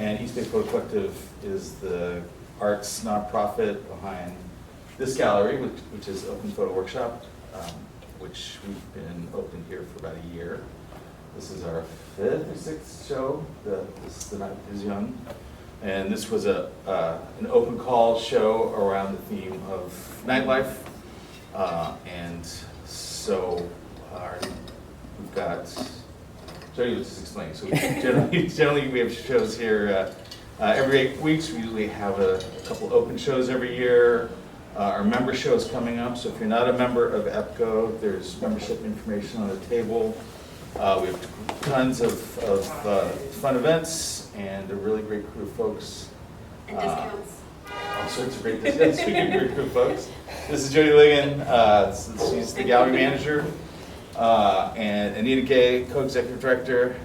and East Bay Photo Collective is the arts nonprofit behind this gallery, which is Open Photo Workshop, which we've been open here for about a year. This is our 5th or 6th show. The night is young. And this was an open call show around the theme of nightlife. And so we've got, Jody was just explaining. So generally we have shows here every 8 weeks. We usually have a couple open shows every year. Our member show is coming up. So if you're not a member of EPCO, there's membership information on the table. We have tons of fun events and a really great crew of folks. And discounts. All sorts of great discounts. Speaking of great crew of folks, this is Jody Ligon. She's the gallery manager. And Anita Gay, co-executive director.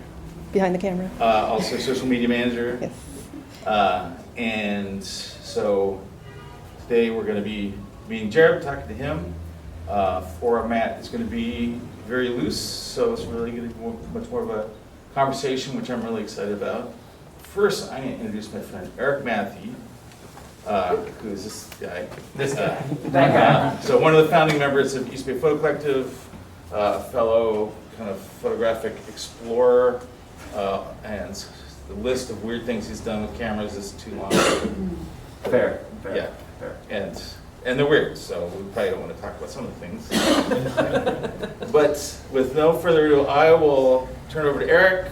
Behind the camera. Also social media manager. Yes. And so today we're going to be meeting Jarob, talking to him. Format is going to be very loose, so it's really going to be much more of a conversation, which I'm really excited about. First, I'm going to introduce my friend Eric Matthew, who is this guy. That guy. So one of the founding members of East Bay Photo Collective, a fellow kind of photographic explorer, and the list of weird things he's done with cameras is too long. Fair. Yeah, fair. And they're weird, so we probably don't want to talk about some of the things. But with no further ado, I will turn it over to Eric,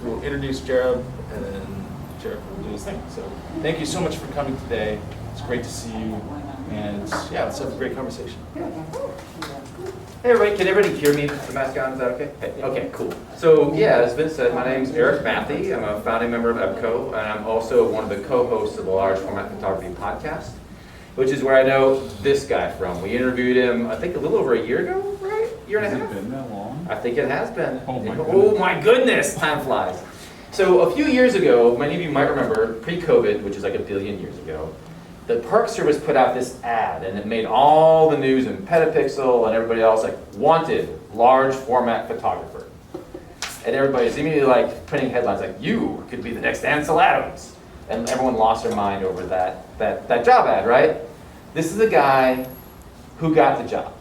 who will introduce Jarob, and then Jarob will do his thing. So thank you so much for coming today. It's great to see you. And yeah, let's have a great conversation. Hey everybody, can everybody hear me? The mask on, is that okay? Hey, okay, cool. So yeah, as Vince said, my name is Eric Matthew. I'm a founding member of EPCO, and I'm also one of the co-hosts of the Large Format Photography Podcast, which is where I know this guy from. We interviewed him, I think, a little over a year ago, right? Year and a half? Has it been that long? I think it has been. Oh my goodness, time flies. So a few years ago, many of you might remember, pre-COVID, which is like a billion years ago, the Park Service put out this ad, and it made all the news in Petapixel and everybody else like, wanted large format photographer. And everybody's immediately like putting headlines like, you could be the next Ansel Adams. And everyone lost their mind over that job ad, right? This is a guy who got the job.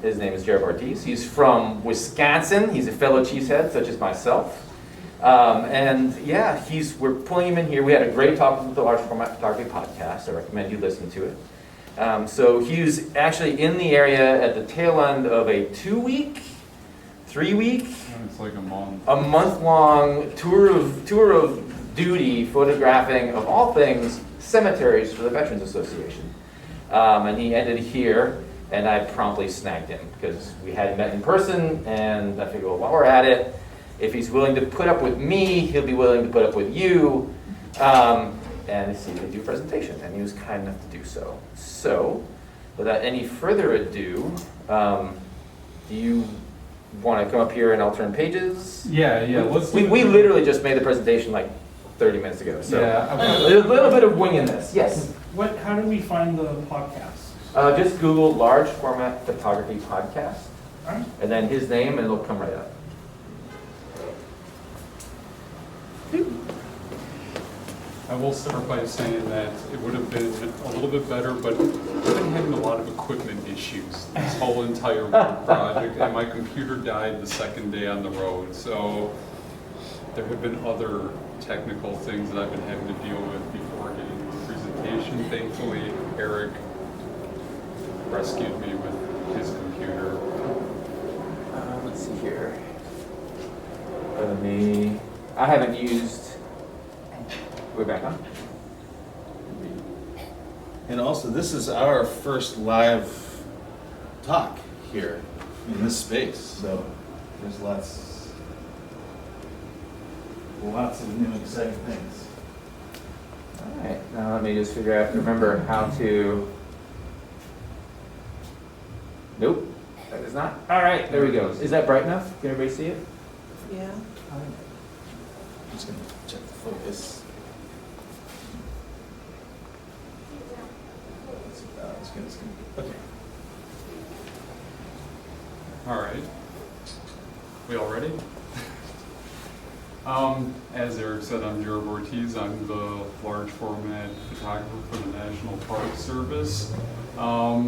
His name is Jarob Ortiz. He's from Wisconsin. He's a fellow cheesehead, such as myself. And yeah, we're pulling him in here. We had a great talk with the Large Format Photography Podcast. I recommend you listen to it. So he's actually in the area at the tail end of a 2-week, 3-week, It's like a month. a month-long tour of duty photographing, of all things, cemeteries for the Veterans Association. And he ended here, and I promptly snagged him because we hadn't met in person, and I figured, well, while we're at it, if he's willing to put up with me, he'll be willing to put up with you, and see if he can do a presentation, and he was kind enough to do so. So, without any further ado, do you want to come up here and I'll turn pages? Yeah. We literally just made the presentation like 30 minutes ago, so Yeah, there's a little bit of wing in this. Yes. How do we find the podcast? Just Google Large Format Photography Podcast, All right. and then his name, and it'll come right up. I will start by saying that it would have been a little bit better, but I've been having a lot of equipment issues this whole entire work project, and my computer died the second day on the road. So there have been other technical things that I've been having to deal with before getting the presentation. Thankfully, Eric rescued me with his computer. Let's see here. I haven't used. We're back on. And also, this is our first live talk here in this space, so there's lots of new exciting things. All right, now let me just remember how to. Nope, that is not. All right, there we go. Is that bright enough? Can everybody see it? Yeah. I'm just going to check the focus. Okay. All right. We all ready? As Eric said, I'm Jarob Ortiz. I'm the large format photographer for the National Park Service. A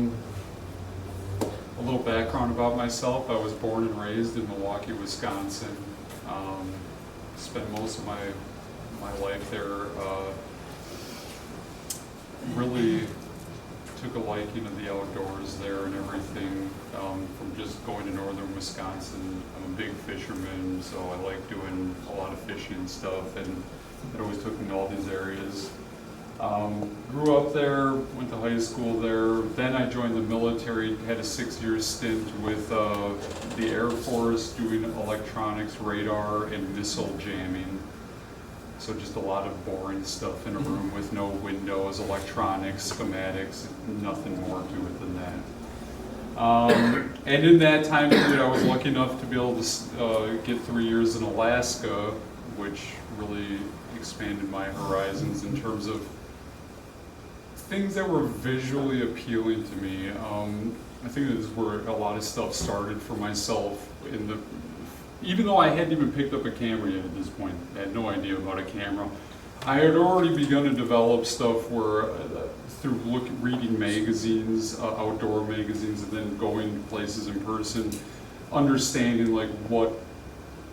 little background about myself. I was born and raised in Milwaukee, Wisconsin. Spent most of my life there. Really took a liking to the outdoors there and everything, from just going to northern Wisconsin. I'm a big fisherman, so I like doing a lot of fishing and stuff, and it always took me to all these areas. Grew up there, went to high school there, then I joined the military, had a 6-year stint with the Air Force doing electronics, radar, and missile jamming. So just a lot of boring stuff in a room with no windows, electronics, schematics, nothing more to it than that. And in that time period, I was lucky enough to be able to get 3 years in Alaska, which really expanded my horizons in terms of things that were visually appealing to me. I think this is where a lot of stuff started for myself even though I hadn't even picked up a camera yet at this point, I had no idea about a camera. I had already begun to develop stuff where, through reading magazines, outdoor magazines, and then going to places in person, understanding like what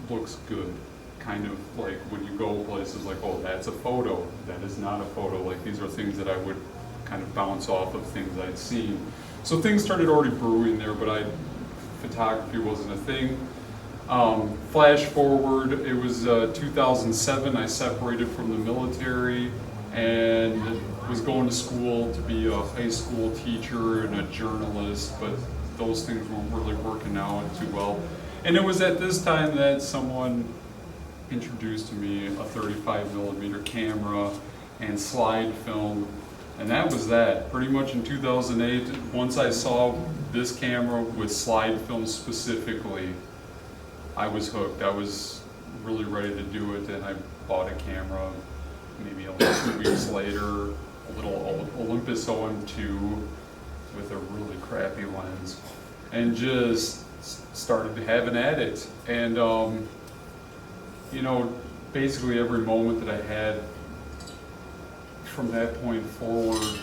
looks good. Kind of like when you go places like, oh, that's a photo, that is not a photo. Like these are things that I would kind of bounce off of things I'd seen. So things started already brewing there, but photography wasn't a thing. Flash forward, it was 2007, I separated from the military and was going to school to be a high school teacher and a journalist, but those things weren't really working out too well. And it was at this time that someone introduced to me a 35mm camera and slide film, and that was that. Pretty much in 2008, once I saw this camera with slide film specifically, I was hooked. I was really ready to do it, and I bought a camera maybe 2 weeks later, a little Olympus OM2 with a really crappy lens, and just started having at it. And you know, basically every moment that I had from that point forward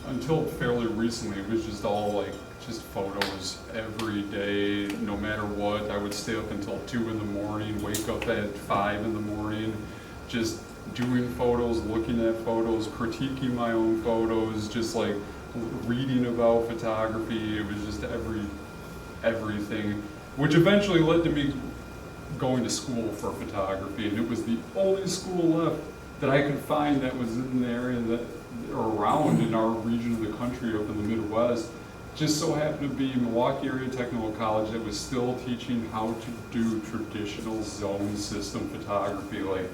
until fairly recently, it was just all like just photos every day, no matter what. I would stay up until 2 in the morning, wake up at 5 in the morning, just doing photos, looking at photos, critiquing my own photos, just like reading about photography. It was just everything, which eventually led to me going to school for photography, and it was the only school left that I could find that was in the area that, or around in our region of the country up in the Midwest. Just so happened to be Milwaukee Area Technical College that was still teaching how to do traditional zone system photography, like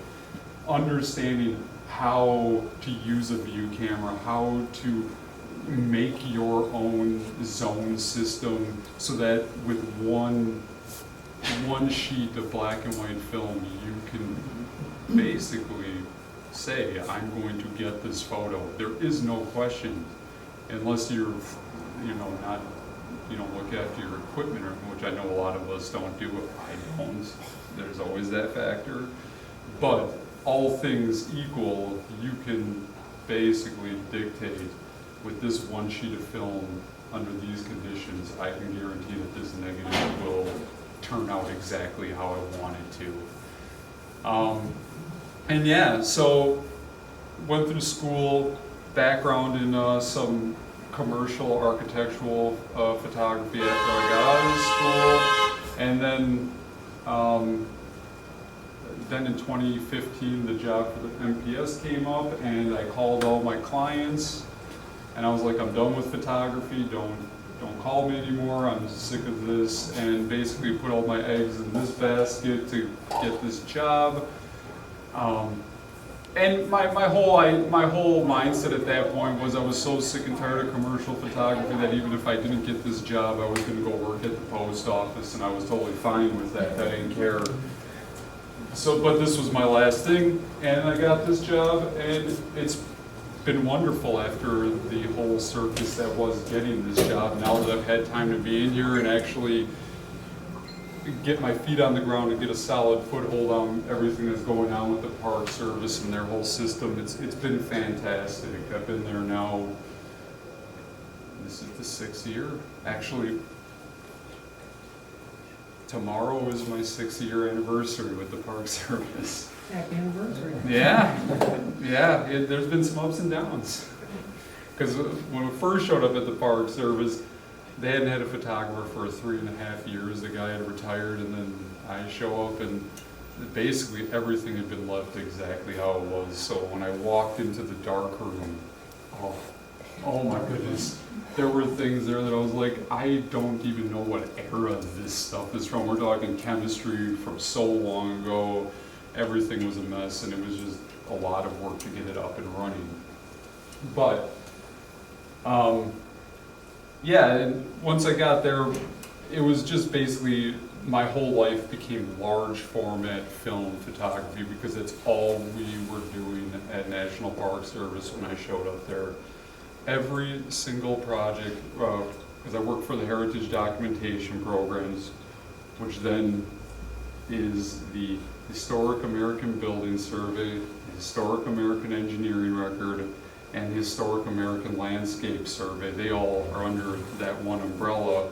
understanding how to use a view camera, how to make your own zone system, so that with one sheet of black and white film, you can basically say, I'm going to get this photo. There is no question, unless you're, not, look after your equipment, which I know a lot of us don't do. I don't. There's always that factor. But all things equal, you can basically dictate with this one sheet of film under these conditions, I can guarantee that this negative will turn out exactly how I want it to. And yeah, so went through school, background in some commercial architectural photography after I got out of school, and then in 2015 the job for the MPS came up, and I called all my clients, and I was like, I'm done with photography, don't call me anymore, I'm sick of this, and basically put all my eggs in this basket to get this job. And my whole mindset at that point was I was so sick and tired of commercial photography that even if I didn't get this job, I was going to go work at the post office, and I was totally fine with that. I didn't care. So, but this was my last thing, and I got this job, and it's been wonderful after the whole circus that was getting this job. Now that I've had time to be in here and actually get my feet on the ground and get a solid foothold on everything that's going on with the Park Service and their whole system. It's been fantastic. I've been there now, this is the 6th year. Actually, tomorrow is my 6th-year anniversary with the Park Service. Happy anniversary. Yeah, there's been some ups and downs. Because when I first showed up at the Park Service, they hadn't had a photographer for 3.5 years. The guy had retired, and then I show up, and basically everything had been left exactly how it was. So when I walked into the dark room, oh my goodness, there were things there that I was like, I don't even know what era this stuff is from. We're talking chemistry from so long ago. Everything was a mess, and it was just a lot of work to get it up and running. But yeah, and once I got there, it was just basically my whole life became large format film photography, because that's all we were doing at National Park Service when I showed up there. Every single project, because I work for the Heritage Documentation Programs, which then is the Historic American Building Survey, the Historic American Engineering Record, and the Historic American Landscape Survey. They all are under that one umbrella.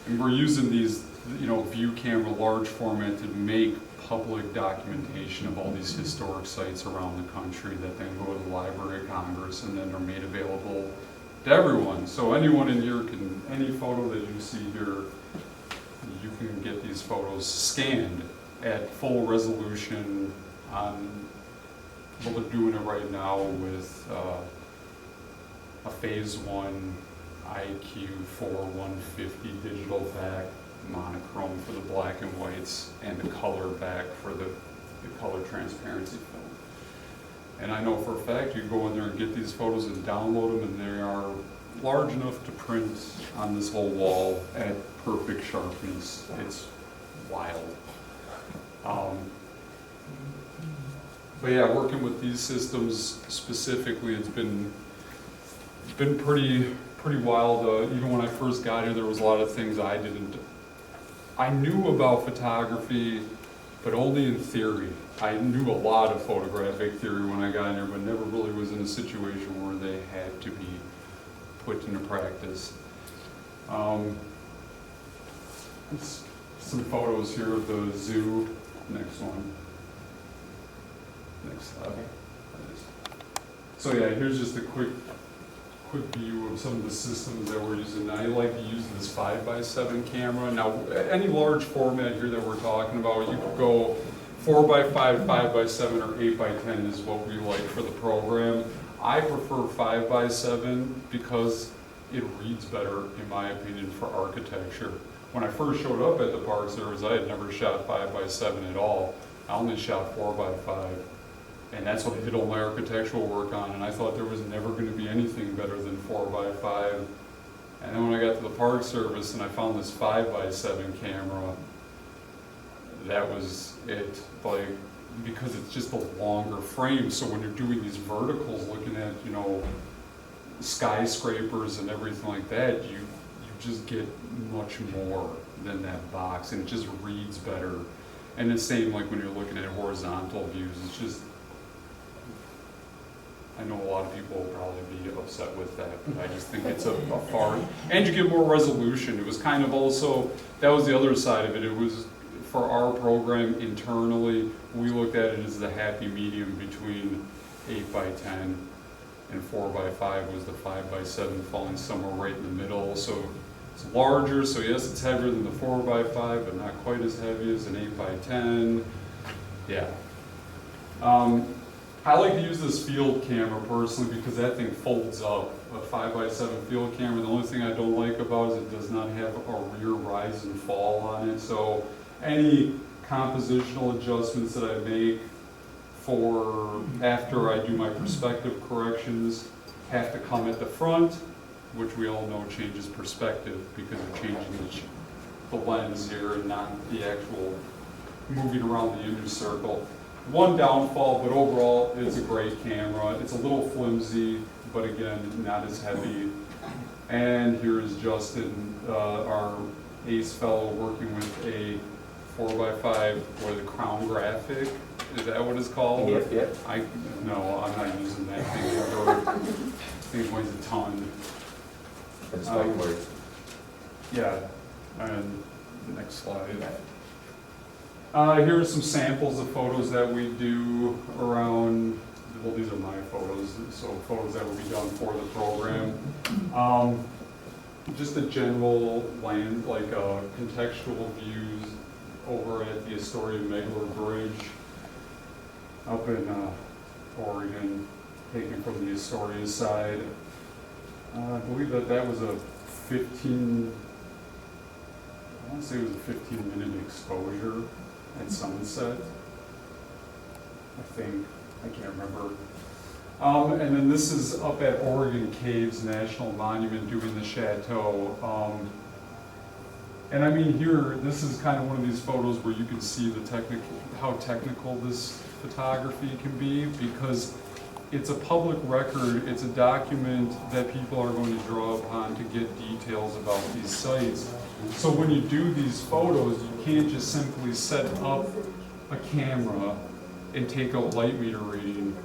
And we're using these, view camera large format to make public documentation of all these historic sites around the country that then go to the Library of Congress and then are made available to everyone. So anyone in here can, any photo that you see here, you can get these photos scanned at full resolution on. Well, they're doing it right now with a Phase 1 IQ 4150 digital back, monochrome for the black and whites, and the color back for the color transparency film. And I know for a fact you can go in there and get these photos and download them, and they are large enough to print on this whole wall at perfect sharpness. It's wild. But yeah, working with these systems specifically, it's been pretty wild. Even when I first got here, there was a lot of things I knew about photography, but only in theory. I knew a lot of photographic theory when I got here, but never really was in a situation where they had to be put into practice. Some photos here of the zoo. Next one. Next slide. So yeah, here's just a quick view of some of the systems that we're using. I like to use this 5x7 camera. Now, any large format here that we're talking about, you could go 4x5, 5x7, or 8x10 is what we like for the program. I prefer 5x7 because it reads better, in my opinion, for architecture. When I first showed up at the Park Service, I had never shot 5x7 at all. I only shot 4x5. And that's what I did all my architectural work on, and I thought there was never going to be anything better than 4x5. And then when I got to the Park Service and I found this 5x7 camera, that was it. Like, because it's just a longer frame, so when you're doing these verticals, looking at, skyscrapers and everything like that, you just get much more than that box, and it just reads better. And the same like when you're looking at horizontal views, it's just, I know a lot of people will probably be upset with that, but I just think it's a far, and you get more resolution. It was kind of also, that was the other side of it. It was, for our program internally, we looked at it as the happy medium between 8x10 and 4x5 was the 5x7 falling somewhere right in the middle. So it's larger, so yes, it's heavier than the 4x5, but not quite as heavy as an 8x10. Yeah. I like to use this field camera personally because that thing folds up. A 5x7 field camera, the only thing I don't like about it is it does not have a rear rise and fall on it. So any compositional adjustments that I make for after I do my perspective corrections have to come at the front, which we all know changes perspective because of changing the lens here and not the actual moving around the image circle. One downfall, but overall it's a great camera. It's a little flimsy, but again, not as heavy. And here is Justin, our ace fellow working with a 4x5 or the Crown Graphic. Is that what it's called? Yep. No, I'm not using that thing ever. I think it weighs a ton. That's fighting words. Yeah, and the next slide. Here are some samples of photos that we do around, well, these are my photos, so photos that will be done for the program. Just a general land, like contextual views over at the Astoria Megler Bridge up in Oregon, taken from the Astoria side. I believe that was a 15, I want to say it was a 15-minute exposure at sunset, I think. I can't remember. And then this is up at Oregon Caves National Monument doing the chateau. And I mean here, this is kind of one of these photos where you can see the how technical this photography can be, because it's a public record, it's a document that people are going to draw upon to get details about these sites. So when you do these photos, you can't just simply set up a camera and take a light meter reading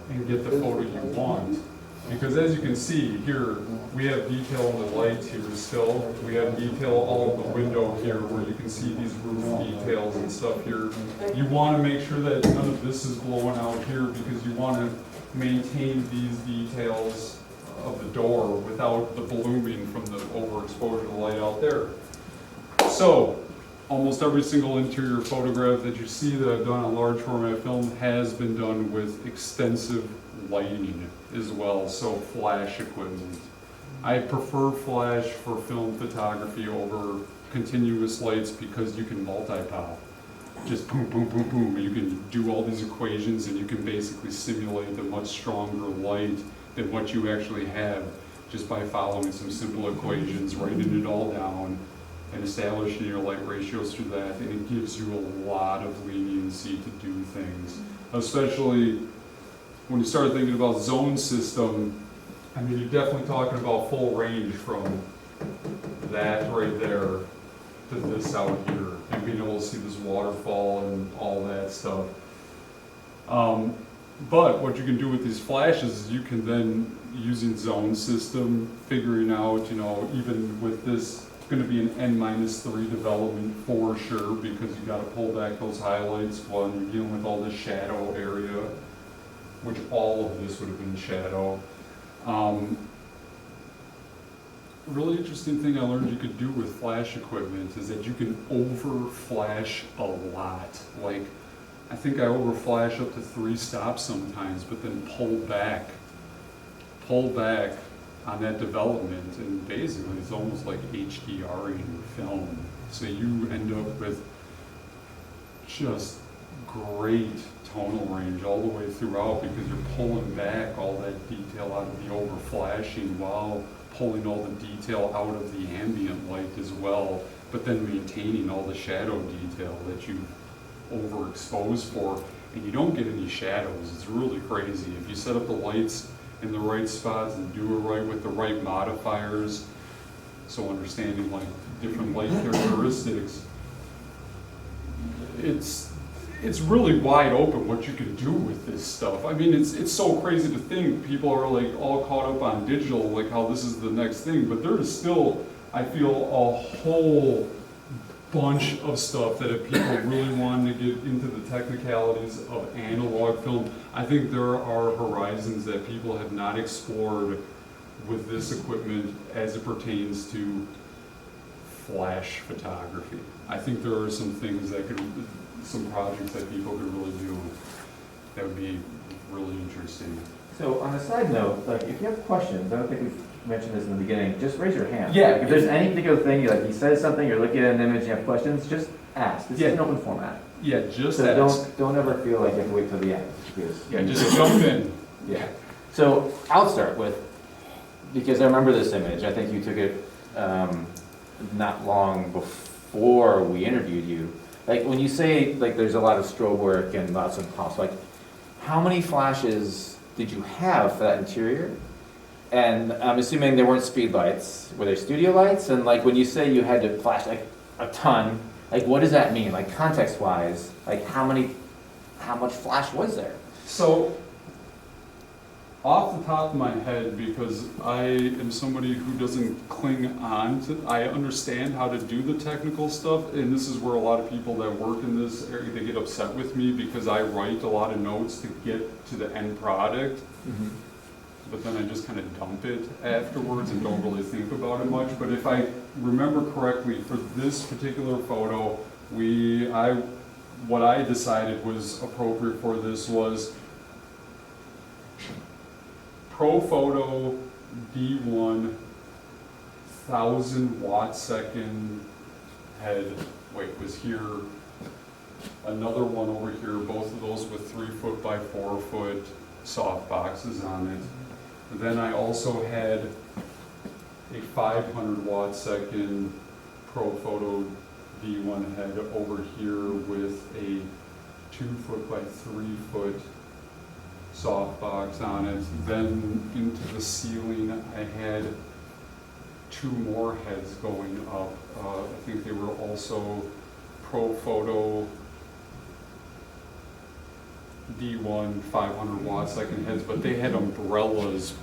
and get the photo you want. Because as you can see here, we have detail on the lights here still. We have detail all of the window here where you can see these roof details and stuff here. You want to make sure that none of this is blowing out here, because you want to maintain these details of the door without the blooming from the overexposure of the light out there. So, almost every single interior photograph that you see that I've done on large format film has been done with extensive lighting as well, so flash equipment. I prefer flash for film photography over continuous lights because you can multi-pop. Just boom, boom, boom, boom, and you can do all these equations and you can basically simulate a much stronger light than what you actually have just by following some simple equations, writing it all down, and establishing your light ratios through that, and it gives you a lot of leniency to do things. Especially when you start thinking about zone system, I mean, you're definitely talking about full range from that right there to this out here, and being able to see this waterfall and all that stuff. But what you can do with these flashes is you can then, using zone system, figuring out, you know, even with this, it's going to be an N-3 development for sure, because you got to pull back those highlights while you're dealing with all this shadow area, which all of this would have been shadow. Really interesting thing I learned you could do with flash equipment is that you can over flash a lot. Like, I think I over flash up to 3 stops sometimes, but then pull back on that development, and basically it's almost like HDRing film. So you end up with just great tonal range all the way throughout, because you're pulling back all that detail out of the over flashing while pulling all the detail out of the ambient light as well, but then maintaining all the shadow detail that you've overexposed for, and you don't get any shadows. It's really crazy. If you set up the lights in the right spots and do it right with the right modifiers, so understanding like different light characteristics, it's really wide open what you can do with this stuff. I mean, it's so crazy to think people are like all caught up on digital, like how this is the next thing, but there is still, I feel, a whole bunch of stuff that if people really want to get into the technicalities of analog film, I think there are horizons that people have not explored with this equipment as it pertains to flash photography. I think there are some things that could, some projects that people could really do that would be really interesting. So on a side note, like if you have questions, I don't think we've mentioned this in the beginning, just raise your hand. Yeah. Like, if there's any particular thing, you like, he says something, you're looking at an image, you have questions, just ask. This is an open format. Yeah, just So ask. don't ever feel like you have to wait till the end. Yeah, just jump in. Yeah. So I'll start with, because I remember this image, I think you took it not long before we interviewed you. Like when you say like there's a lot of strobe work and lots of pops, like how many flashes did you have for that interior? And I'm assuming there weren't speed lights. Were there studio lights? And like when you say you had to flash like a ton, like what does that mean? Like context-wise, like how much flash was there? So, off the top of my head, because I am somebody who doesn't cling on to, I understand how to do the technical stuff, and this is where a lot of people that work in this area, they get upset with me because I write a lot of notes to get to the end product, but then I just kind of dump it afterwards and don't really think about it much. But if I remember correctly, for this particular photo, what I decided was appropriate for this was Pro Photo D1 1000 watt second head. Wait, was here another one over here, both of those with 3 foot by 4 foot soft boxes on it. Then I also had a 500 watt second Pro Photo D1 head over here with a 2 foot by 3 foot softbox on it. Then into the ceiling I had 2 more heads going up. I think they were also Pro Photo D1 500 watt second heads, but they had umbrellas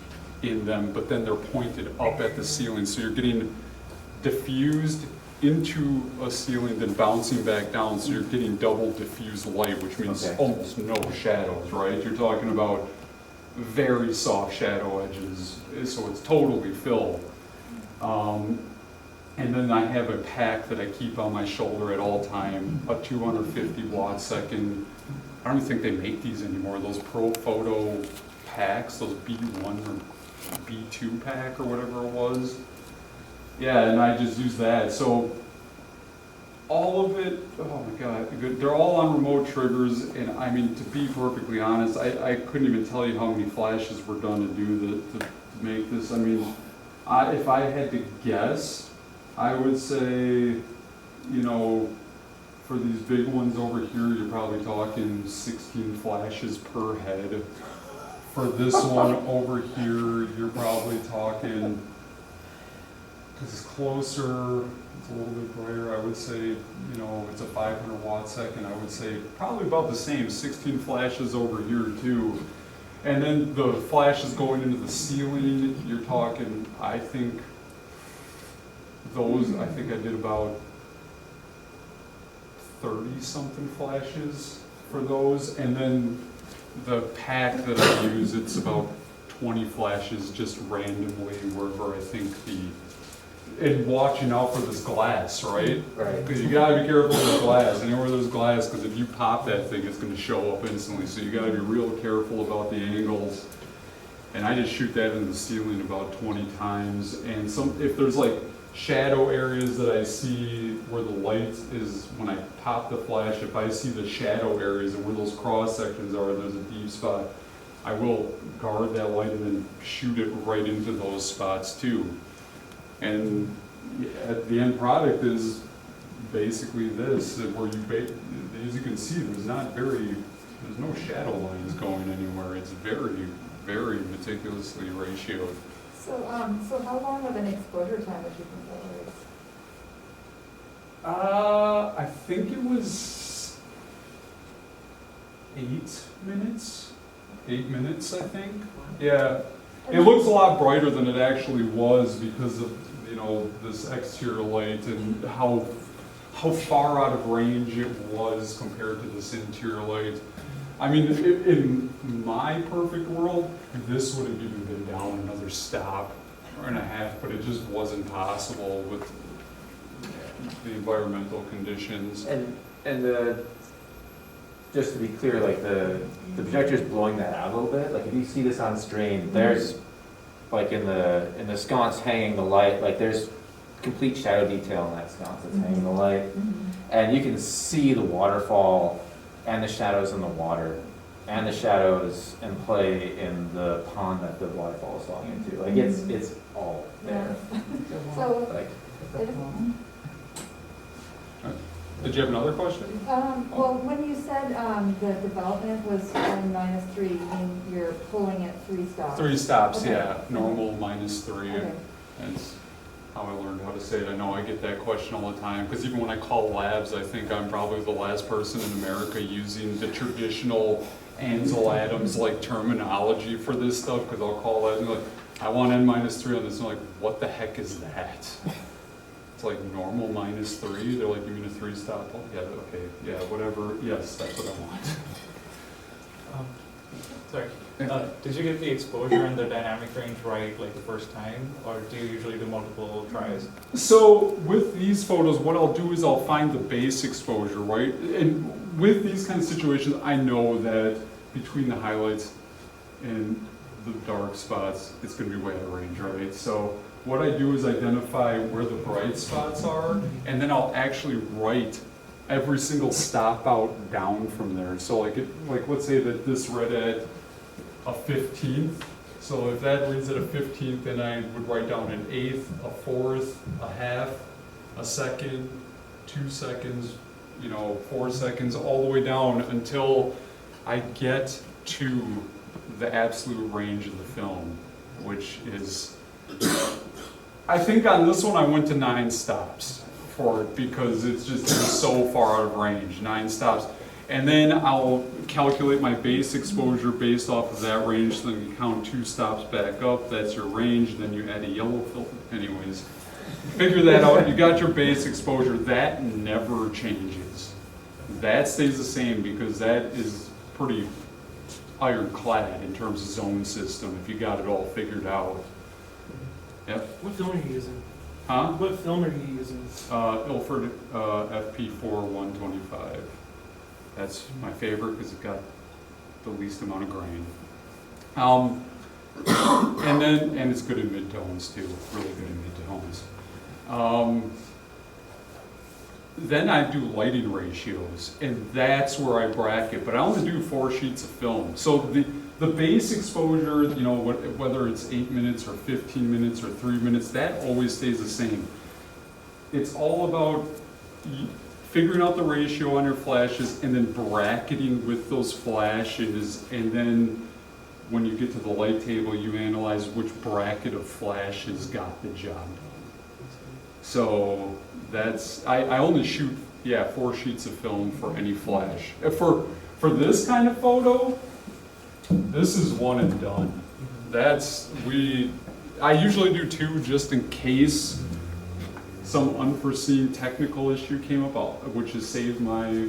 in them, but then they're pointed up at the ceiling, so you're getting diffused into a ceiling, then bouncing back down, so you're getting double diffused light, which means Okay. almost no shadows, right? You're talking about very soft shadow edges, so it's totally filled. And then I have a pack that I keep on my shoulder at all time, a 250 watt second. I don't even think they make these anymore, those Pro Photo packs, those B1 or B2 pack or whatever it was. Yeah, and I just use that. So all of it, oh my God, they're all on remote triggers, and I mean, to be perfectly honest, I couldn't even tell you how many flashes were done to make this. I mean, if I had to guess, I would say, for these big ones over here, you're probably talking 16 flashes per head. For this one over here, you're probably talking, because it's closer, it's a little bit brighter, I would say, it's a 500 watt second, I would say probably about the same, 16 flashes over here too. And then the flashes going into the ceiling, you're talking, I think I did about 30 something flashes for those. And then the pack that I use, it's about 20 flashes just randomly wherever I think and watching out for this glass, right? Right. Because you gotta be careful with glass, anywhere there's glass, because if you pop that thing, it's gonna show up instantly. So you gotta be real careful about the angles. And I just shoot that in the ceiling about 20 times. And if there's like shadow areas that I see where the light is, when I pop the flash, if I see the shadow areas and where those cross sections are, there's a deep spot, I will guard that light and then shoot it right into those spots too. And at the end product is basically this, where as you can see, there's no shadow lines going anywhere. It's very, very meticulously ratioed. So how long of an exposure time would you think that was? I think it was 8 minutes. 8 minutes, I think. Yeah. It looks a lot brighter than it actually was because of, this exterior light and how far out of range it was compared to this interior light. I mean, in my perfect world, this would have even been down another stop or and a half, but it just wasn't possible with the environmental conditions. And just to be clear, like the projector's blowing that out a little bit. Like if you see this on screen, there's like in the sconce hanging the light, like there's complete shadow detail in that sconce that's hanging the light. And you can see the waterfall and the shadows in the water and the shadows in play in the pond that the waterfall is falling into. Like it's all there. So, Like, Did you have another question? Well, when you said, the development was -3, you mean you're pulling it 3 stops? 3 stops, Okay. yeah, normal -3. Okay. That's how I learned how to say it. I know I get that question all the time, because even when I call labs, I think I'm probably the last person in America using the traditional Ansel Adams like terminology for this stuff, because I'll call labs and be like, I want N-3 on this, and I'm like, what the heck is that? It's like normal -3, they're like, you mean a 3 stop? Oh, yeah, okay, yeah, whatever, yes, that's what I want. Sorry, did you get the exposure and the dynamic range right like the first time, or do you usually do multiple tries? So with these photos, what I'll do is I'll find the base exposure, right? And with these kind of situations, I know that between the highlights and the dark spots, it's gonna be way out of range, right? So what I do is identify where the bright spots are, and then I'll actually write every single stop out down from there. So like let's say that this read at a 15th. So if that reads at a 15th, then I would write down an 1/8, a 1/4, a 1/2, a second, 2 seconds, 4 seconds, all the way down until I get to the absolute range of the film, which is, I think on this one I went to 9 stops for it because it's just so far out of range, 9 stops. And then I'll calculate my base exposure based off of that range, so then you count 2 stops back up, that's your range, then you add a yellow filter. Anyways, figure that out, you got your base exposure, that never changes. That stays the same because that is pretty ironclad in terms of zone system, if you got it all figured out. Yep. What film are you using? Huh? What film are you using? Ilford FP4 125. That's my favorite because it's got the least amount of grain. And it's good in mid-tones too, really good in mid-tones. Then I do lighting ratios, and that's where I bracket, but I only do 4 sheets of film. So the base exposure, whether it's 8 minutes or 15 minutes or 3 minutes, that always stays the same. It's all about figuring out the ratio on your flashes and then bracketing with those flashes, and then when you get to the light table, you analyze which bracket of flashes got the job done. So that's, I only shoot, 4 sheets of film for any flash. For this kind of photo, this is one and done. I usually do 2 just in case some unforeseen technical issue came up, which has saved my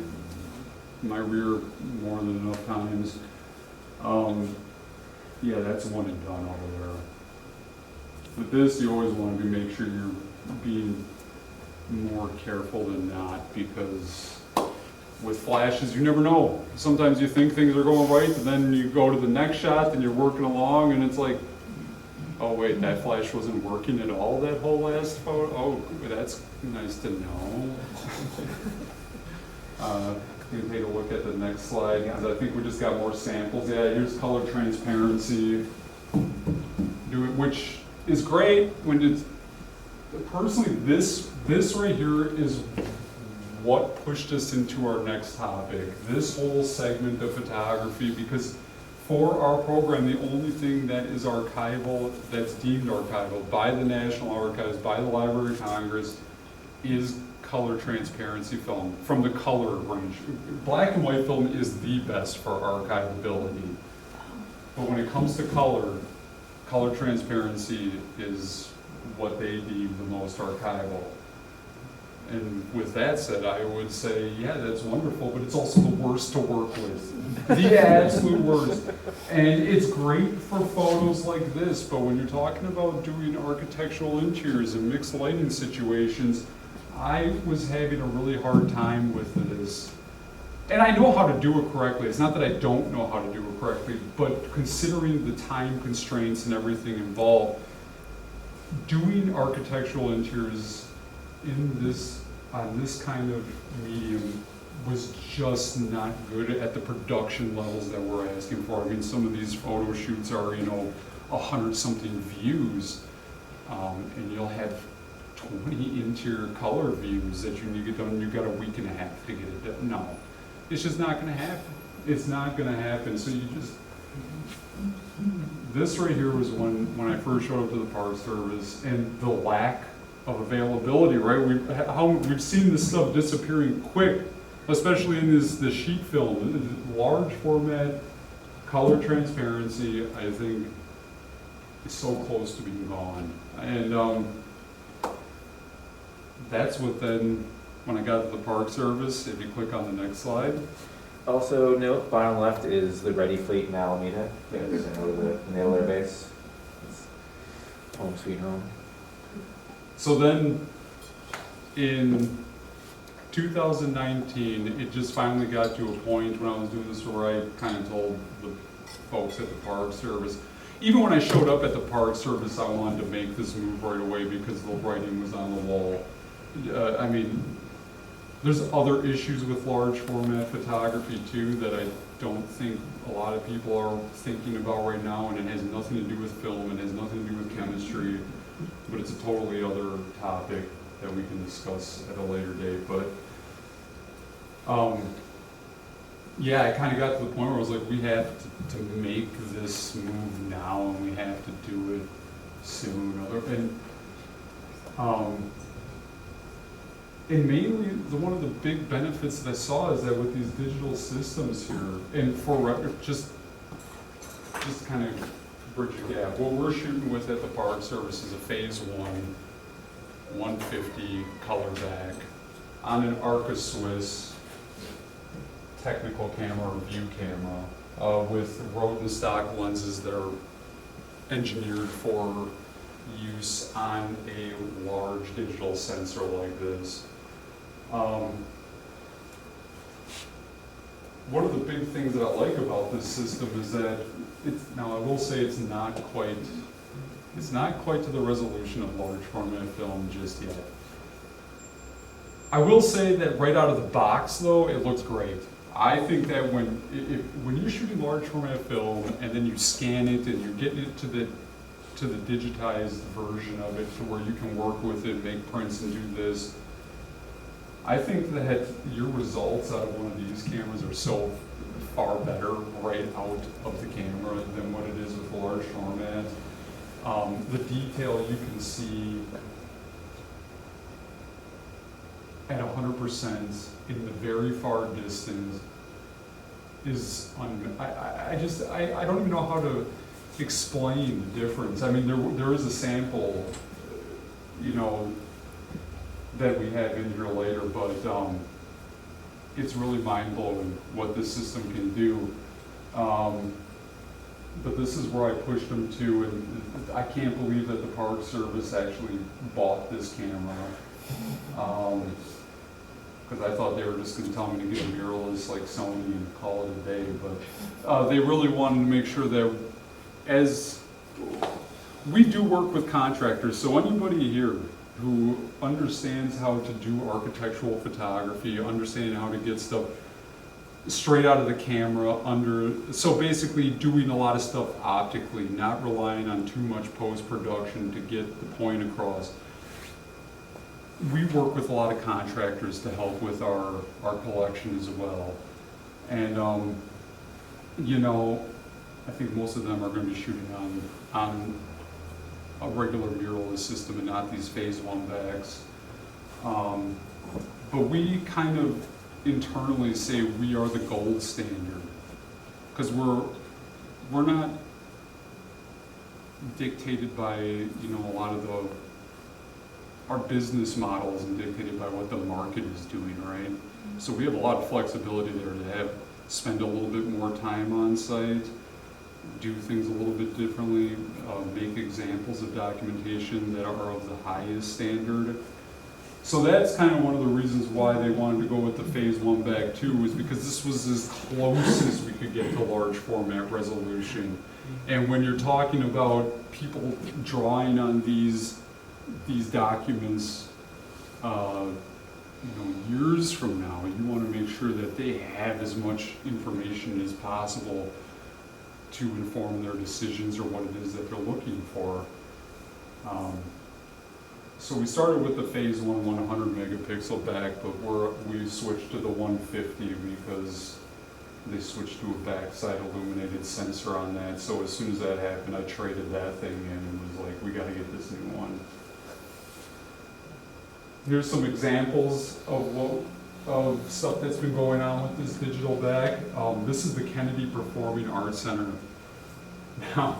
rear more than enough times. That's one and done over there. With this, you always want to make sure you're being more careful than not, because with flashes, you never know. Sometimes you think things are going right, and then you go to the next shot, and you're working along, and it's like, oh wait, that flash wasn't working at all that whole last photo? Oh, that's nice to know. You can take a look at the next slide, because I think we just got more samples. Yeah, here's color transparency, which is great when it's, personally, this right here is what pushed us into our next topic, this whole segment of photography, because for our program, the only thing that is archival, that's deemed archival by the National Archives, by the Library of Congress, is color transparency film from the color range. Black and white film is the best for archivability. But when it comes to color transparency is what they deem the most archival. And with that said, I would say, that's wonderful, but it's also the worst to work with. The absolute worst. And it's great for photos like this, but when you're talking about doing architectural interiors and mixed lighting situations, I was having a really hard time with this. And I know how to do it correctly. It's not that I don't know how to do it correctly, but considering the time constraints and everything involved, doing architectural interiors on this kind of medium was just not good at the production levels that we're asking for. I mean, some of these photo shoots are, 100-something views, and you'll have 20 interior color views that you need to get done, you got a week and a half to get it done. No, it's just not gonna happen. It's not gonna happen, so you just, this right here was when I first showed up to the Park Service, and the lack of availability, right? We've seen this stuff disappearing quick, especially in this sheet film, large format, color transparency, I think is so close to being gone. And that's what then, when I got to the Park Service, if you click on the next slide, Also note, bottom left is the Ready Fleet in Alameda. There's the naval air base. It's home sweet home. so then in 2019, it just finally got to a point when I was doing this where I kind of told the folks at the Park Service, even when I showed up at the Park Service, I wanted to make this move right away because the writing was on the wall. I mean, there's other issues with large format photography too that I don't think a lot of people are thinking about right now, and it has nothing to do with film, it has nothing to do with chemistry, but it's a totally other topic that we can discuss at a later date. But yeah, I kind of got to the point where I was like, we have to make this move now, and we have to do it soon. And mainly, one of the big benefits that I saw is that with these digital systems here, and for record, just kind of bridge the gap, what we're shooting with at the Park Service is a Phase 1, 150 color back on an Arca Swiss technical camera or view camera with Rodenstock lenses that are engineered for use on a large digital sensor like this. One of the big things that I like about this system is that now I will say it's not quite to the resolution of large format film just yet. I will say that right out of the box though, it looks great. I think that when you're shooting large format film and then you scan it and you're getting it to the digitized version of it to where you can work with it, make prints and do this, I think that your results out of one of these cameras are so far better right out of the camera than what it is with large format. The detail you can see at 100% in the very far distance is, I don't even know how to explain the difference. I mean, there is a sample, you know, that we have in here later, but it's really mind-blowing what this system can do. But this is where I pushed them to, and I can't believe that the Park Service actually bought this camera. Because I thought they were just going to tell me to get a mirrorless like Sony and call it a day, but they really wanted to make sure that, as we do work with contractors, so anybody here who understands how to do architectural photography, understanding how to get stuff straight out of the camera so basically doing a lot of stuff optically, not relying on too much post-production to get the point across. We work with a lot of contractors to help with our collection as well. And you know, I think most of them are going to be shooting on a regular mirrorless system and not these Phase 1 backs. But we kind of internally say we are the gold standard because we're not dictated by, you know, a lot of our business models and dictated by what the market is doing, right? So we have a lot of flexibility there to spend a little bit more time on site, do things a little bit differently, make examples of documentation that are of the highest standard. So that's kind of one of the reasons why they wanted to go with the Phase 1 bag too, is because this was as close as we could get to large format resolution. And when you're talking about people drawing on these documents, you know, years from now, you want to make sure that they have as much information as possible to inform their decisions or what it is that they're looking for. So we started with the phase 100 megapixel back, but we switched to the 150 because they switched to a backside illuminated sensor on that. So as soon as that happened, I traded that thing in and was like, we gotta get this new one. Here's some examples of stuff that's been going on with this digital back. This is the Kennedy Performing Arts Center. Now,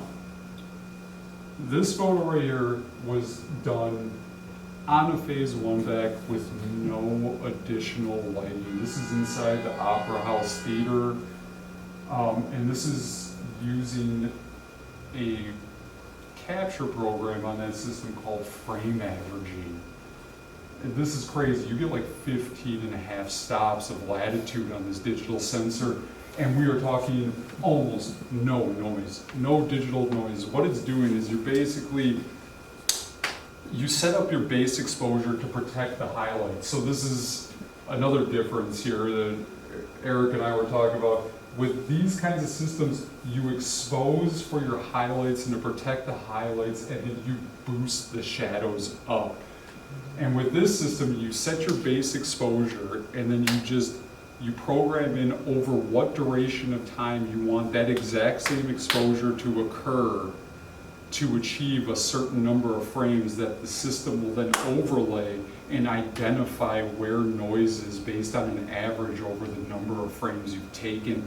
this photo right here was done on a phase 1 back with no additional lighting. This is inside the Opera House Theater, and this is using a capture program on that system called frame averaging. And this is crazy. You get like 15.5 stops of latitude on this digital sensor, and we are talking almost no noise, no digital noise. What it's doing is you set up your base exposure to protect the highlights. So this is another difference here that Eric and I were talking about. With these kinds of systems, you expose for your highlights and to protect the highlights, and then you boost the shadows up. And with this system, you set your base exposure, and then you program in over what duration of time you want that exact same exposure to occur to achieve a certain number of frames that the system will then overlay and identify where noise is based on an average over the number of frames you've taken,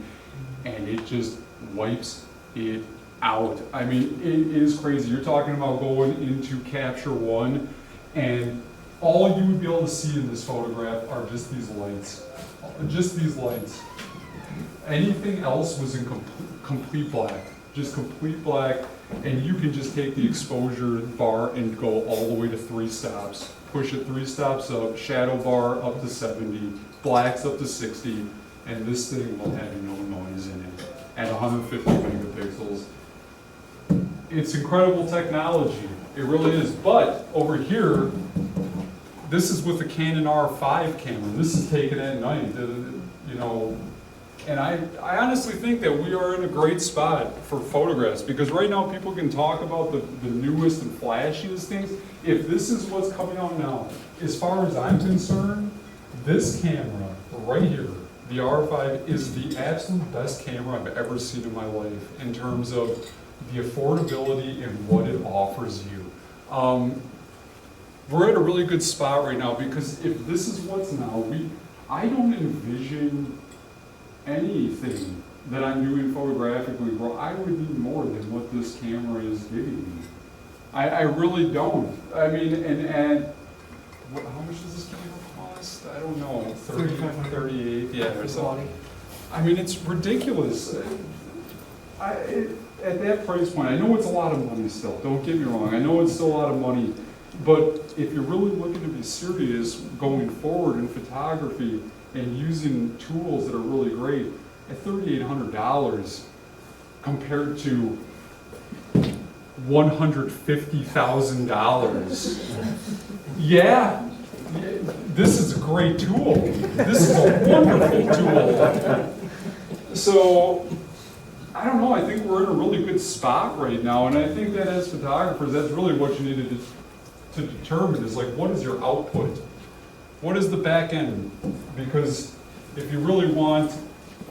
and it just wipes it out. I mean, it is crazy. You're talking about going into Capture One, and all you would be able to see in this photograph are just these lights. Just these lights. Anything else was in complete black. Just complete black, and you can just take the exposure bar and go all the way to 3 stops. Push it 3 stops up, shadow bar up to 70, blacks up to 60, and this thing will have no noise in it at 150 megapixels. It's incredible technology. It really is. But over here, this is with the Canon R5 camera. This is taken at night, you know. And I honestly think that we are in a great spot for photographs, because right now people can talk about the newest and flashiest things. If this is what's coming out now, as far as I'm concerned, this camera right here, the R5, is the absolute best camera I've ever seen in my life in terms of the affordability and what it offers you. We're at a really good spot right now, because if this is what's now, I don't envision anything that I'm doing photographically where I would need more than what this camera is giving me. I really don't. I mean, and how much does this camera cost? I don't know, 30, 38, yeah, or something. I mean, it's ridiculous. At that price point, I know it's a lot of money still, don't get me wrong. I know it's still a lot of money, but if you're really looking to be serious going forward in photography and using tools that are really great, at $3,800 compared to $150,000, yeah, this is a great tool. This is a wonderful tool. So, I don't know, I think we're in a really good spot right now, and I think that as photographers, that's really what you need to determine is, like, what is your output? What is the back end? Because if you really want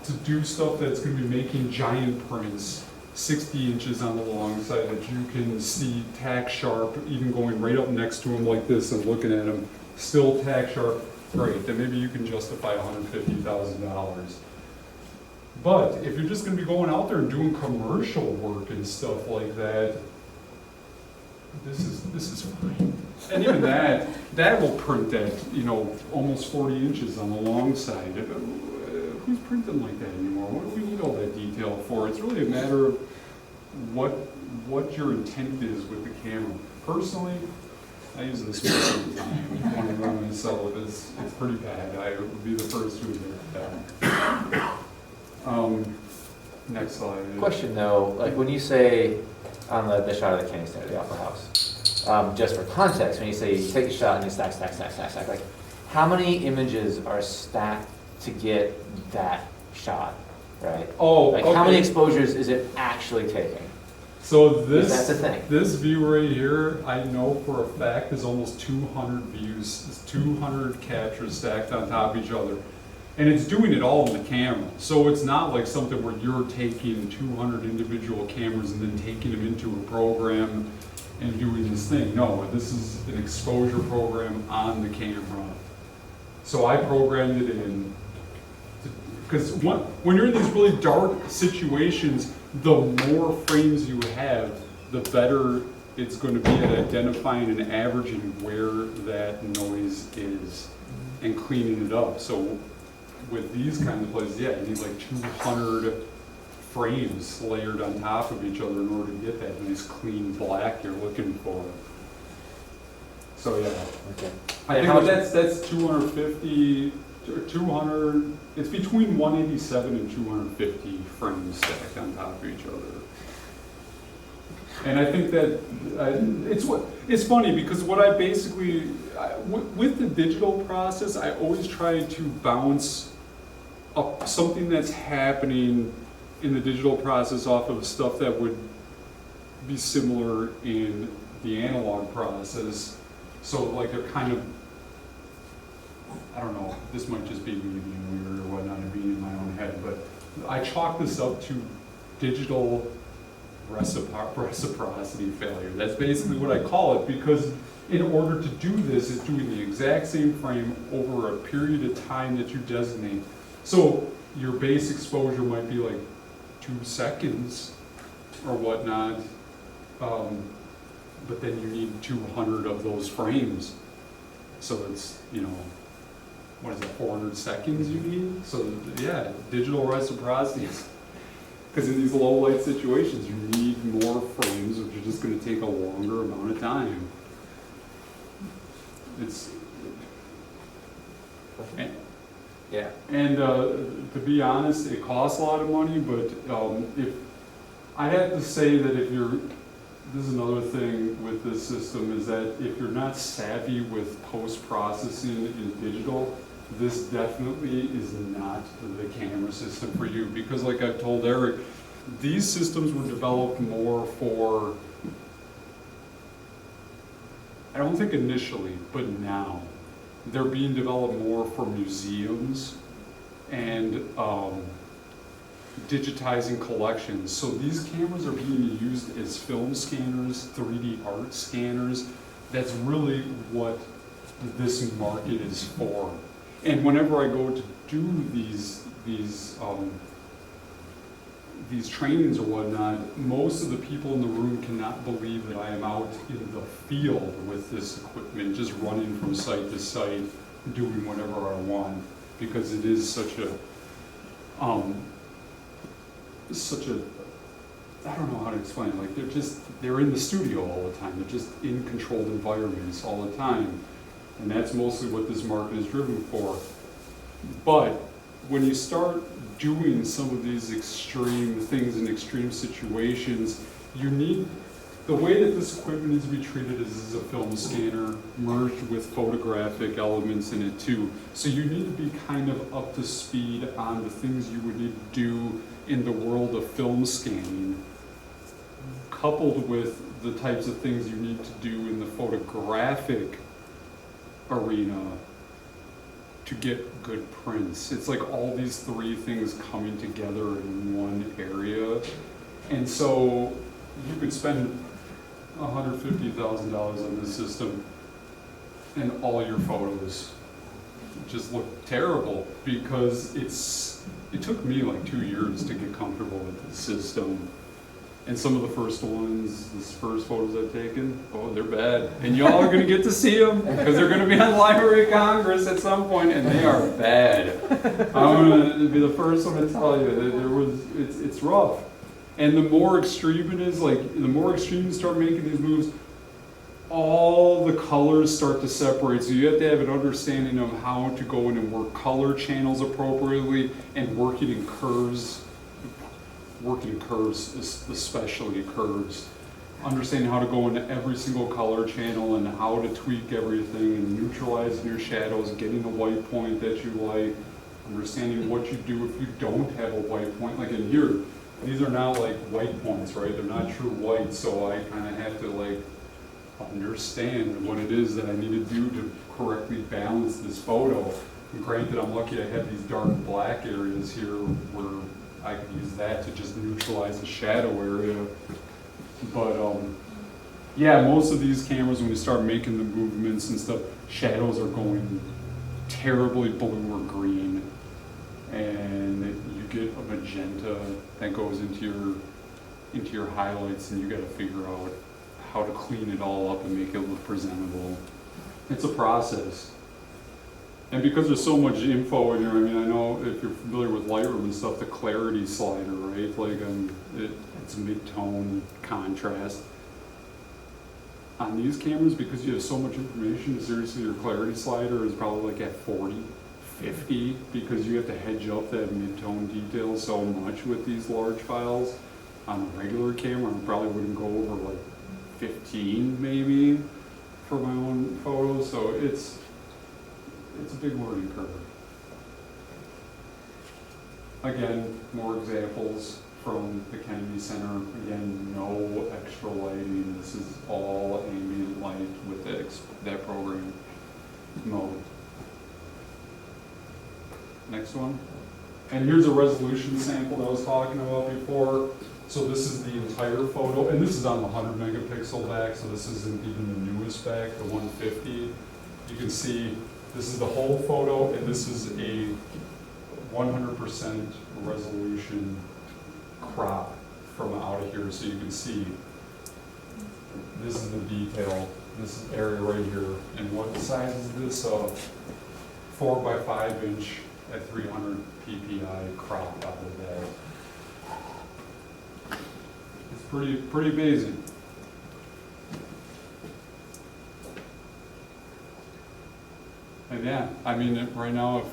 to do stuff that's going to be making giant prints, 60 inches on the long side that you can see tack sharp, even going right up next to them like this and looking at them, still tack sharp, great, then maybe you can justify $150,000. But if you're just going to be going out there and doing commercial work and stuff like that, this is fine. And even that will print at, you know, almost 40 inches on the long side. Who's printing like that anymore? What do we need all that detail for? It's really a matter of what your intent is with the camera. Personally, I use this one all the time. When I run myself, it's pretty bad. I would be the first to admit that. Next slide. Question though, like when you say on the shot of the Kennedy Center, the Opera House, just for context, when you say you take a shot and you stack, like how many images are stacked to get that shot, right? Oh, like okay. how many exposures is it actually taking? So That's the thing. this view right here, I know for a fact is almost 200 views, it's 200 captures stacked on top of each other. And it's doing it all in the camera. So it's not like something where you're taking 200 individual cameras and then taking them into a program and doing this thing. No, this is an exposure program on the camera. So I programmed it in, because when you're in these really dark situations, the more frames you have, the better it's going to be at identifying and averaging where that noise is and cleaning it up. So with these kinds of places, yeah, you need like 200 frames layered on top of each other in order to get that nice clean black you're looking for. So yeah, Okay. I And think how that's 250, 200, it's between 187 and 250 frames stacked on top of each other. And I think that it's funny because what I basically, with the digital process, I always try to bounce up something that's happening in the digital process off of stuff that would be similar in the analog process. So like they're kind of, I don't know, this might just be me being weird or whatnot and being in my own head, but I chalk this up to digital reciprocity failure. That's basically what I call it, because in order to do this, it's doing the exact same frame over a period of time that you designate. So your base exposure might be like 2 seconds or whatnot, but then you need 200 of those frames. So it's, you know, what is it, 400 seconds you need? So yeah, digital reciprocity is, because in these low light situations, you need more frames, which are just going to take a longer amount of time. It's, Yeah. and to be honest, it costs a lot of money, but if I'd have to say that if you're, this is another thing with this system, is that if you're not savvy with post-processing in digital, this definitely is not the camera system for you, because like I've told Eric, these systems were developed more for, I don't think initially, but now, they're being developed more for museums and digitizing collections. So these cameras are being used as film scanners, 3D art scanners. That's really what this market is for. And whenever I go to do these trainings or whatnot, most of the people in the room cannot believe that I am out in the field with this equipment, just running from site to site, doing whatever I want, because it is such a, I don't know how to explain it. Like they're in the studio all the time. They're just in controlled environments all the time. And that's mostly what this market is driven for. But when you start doing some of these extreme things in extreme situations, you need, the way that this equipment needs to be treated is as a film scanner merged with photographic elements in it too. So you need to be kind of up to speed on the things you would need to do in the world of film scanning, coupled with the types of things you need to do in the photographic arena to get good prints. It's like all these three things coming together in one area. And so you could spend $150,000 on this system and all your photos just look terrible, because it took me like 2 years to get comfortable with the system. And some of the first ones, the first photos I've taken, oh, they're bad. And y'all are gonna get to see them, because they're gonna be on Library of Congress at some point, and they are bad. I'm gonna be the first one to tell you that it's rough. And the more extreme it is, like, the more extreme you start making these moves, all the colors start to separate. So you have to have an understanding of how to go in and work color channels appropriately, and working in curves, especially curves. Understanding how to go into every single color channel and how to tweak everything and neutralizing your shadows, getting a white point that you like, understanding what you do if you don't have a white point. Like in here, these are not like white points, right? They're not true white, so I kind of have to like understand what it is that I need to do to correctly balance this photo. And granted, I'm lucky I have these dark black areas here where I could use that to just neutralize the shadow area. But yeah, most of these cameras, when you start making the movements and stuff, shadows are going terribly blue or green. And you get a magenta that goes into your highlights, and you gotta figure out how to clean it all up and make it look presentable. It's a process. And because there's so much info in here, I mean, I know if you're familiar with Lightroom and stuff, the clarity slider, right? Like it's mid-tone contrast. On these cameras, because you have so much information, seriously, your clarity slider is probably like at 40, 50, because you have to hedge up that mid-tone detail so much with these large files. On a regular camera, I probably wouldn't go over like 15 maybe for my own photos, so it's a big learning curve. Again, more examples from the Kennedy Center. Again, no extra lighting. This is all ambient light with that program mode. Next one. And here's a resolution sample that I was talking about before. So this is the entire photo, and this is on the 100 megapixel back, so this isn't even the newest back, the 150. You can see this is the whole photo, and this is a 100% resolution crop from out of here, so you can see this is the detail, this area right here. And what size is this? 4 by 5 inch at 300 ppi crop out of that. It's pretty amazing. And yeah, I mean, right now, if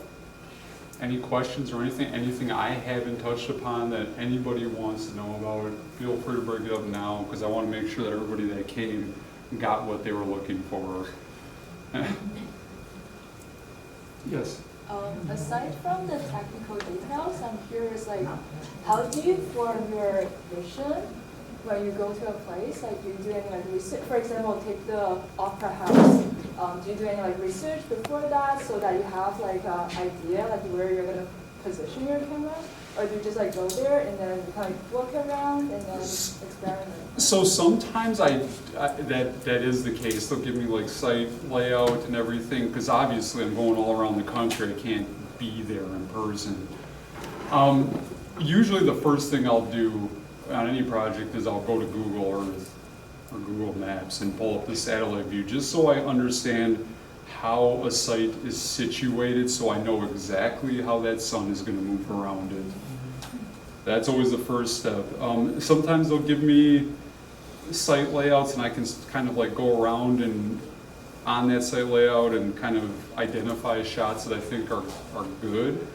any questions or anything I haven't touched upon that anybody wants to know about, feel free to bring it up now, because I want to make sure that everybody that came got what they were looking for. Yes? Aside from the technical details, I'm curious, like, how do you form your vision when you go to a place? Like, do you do any like research? For example, take the Opera House. Do you do any like research before that so that you have like an idea like where you're gonna position your camera, or do you just like go there and then kind of look around and then experiment? So sometimes that is the case. They'll give me like site layout and everything, because obviously I'm going all around the country. I can't be there in person. Usually the first thing I'll do on any project is I'll go to Google Earth or Google Maps and pull up the satellite view, just so I understand how a site is situated, so I know exactly how that sun is going to move around it. That's always the first step. Sometimes they'll give me site layouts, and I can kind of like go around and on that site layout and kind of identify shots that I think are good.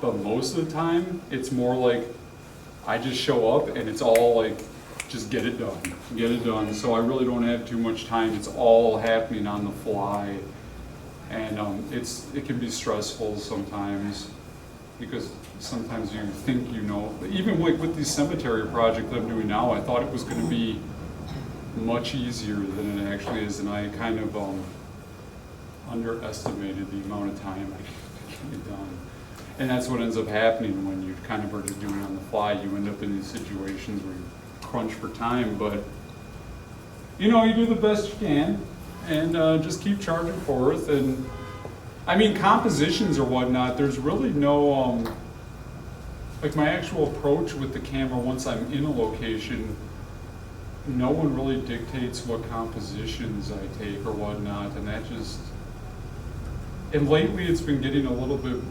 But most of the time, it's more like I just show up and it's all like, just get it done. So I really don't have too much time. It's all happening on the fly. And it can be stressful sometimes, because sometimes you think you know. Even like with the cemetery project that I'm doing now, I thought it was going to be much easier than it actually is, and I kind of underestimated the amount of time I can get done. And that's what ends up happening when you kind of are just doing it on the fly. You end up in these situations where you crunch for time, but you know, you do the best you can, and just keep charging forth. And I mean, compositions or whatnot, there's really no, like my actual approach with the camera once I'm in a location, no one really dictates what compositions I take or whatnot, and that just, and lately it's been getting a little bit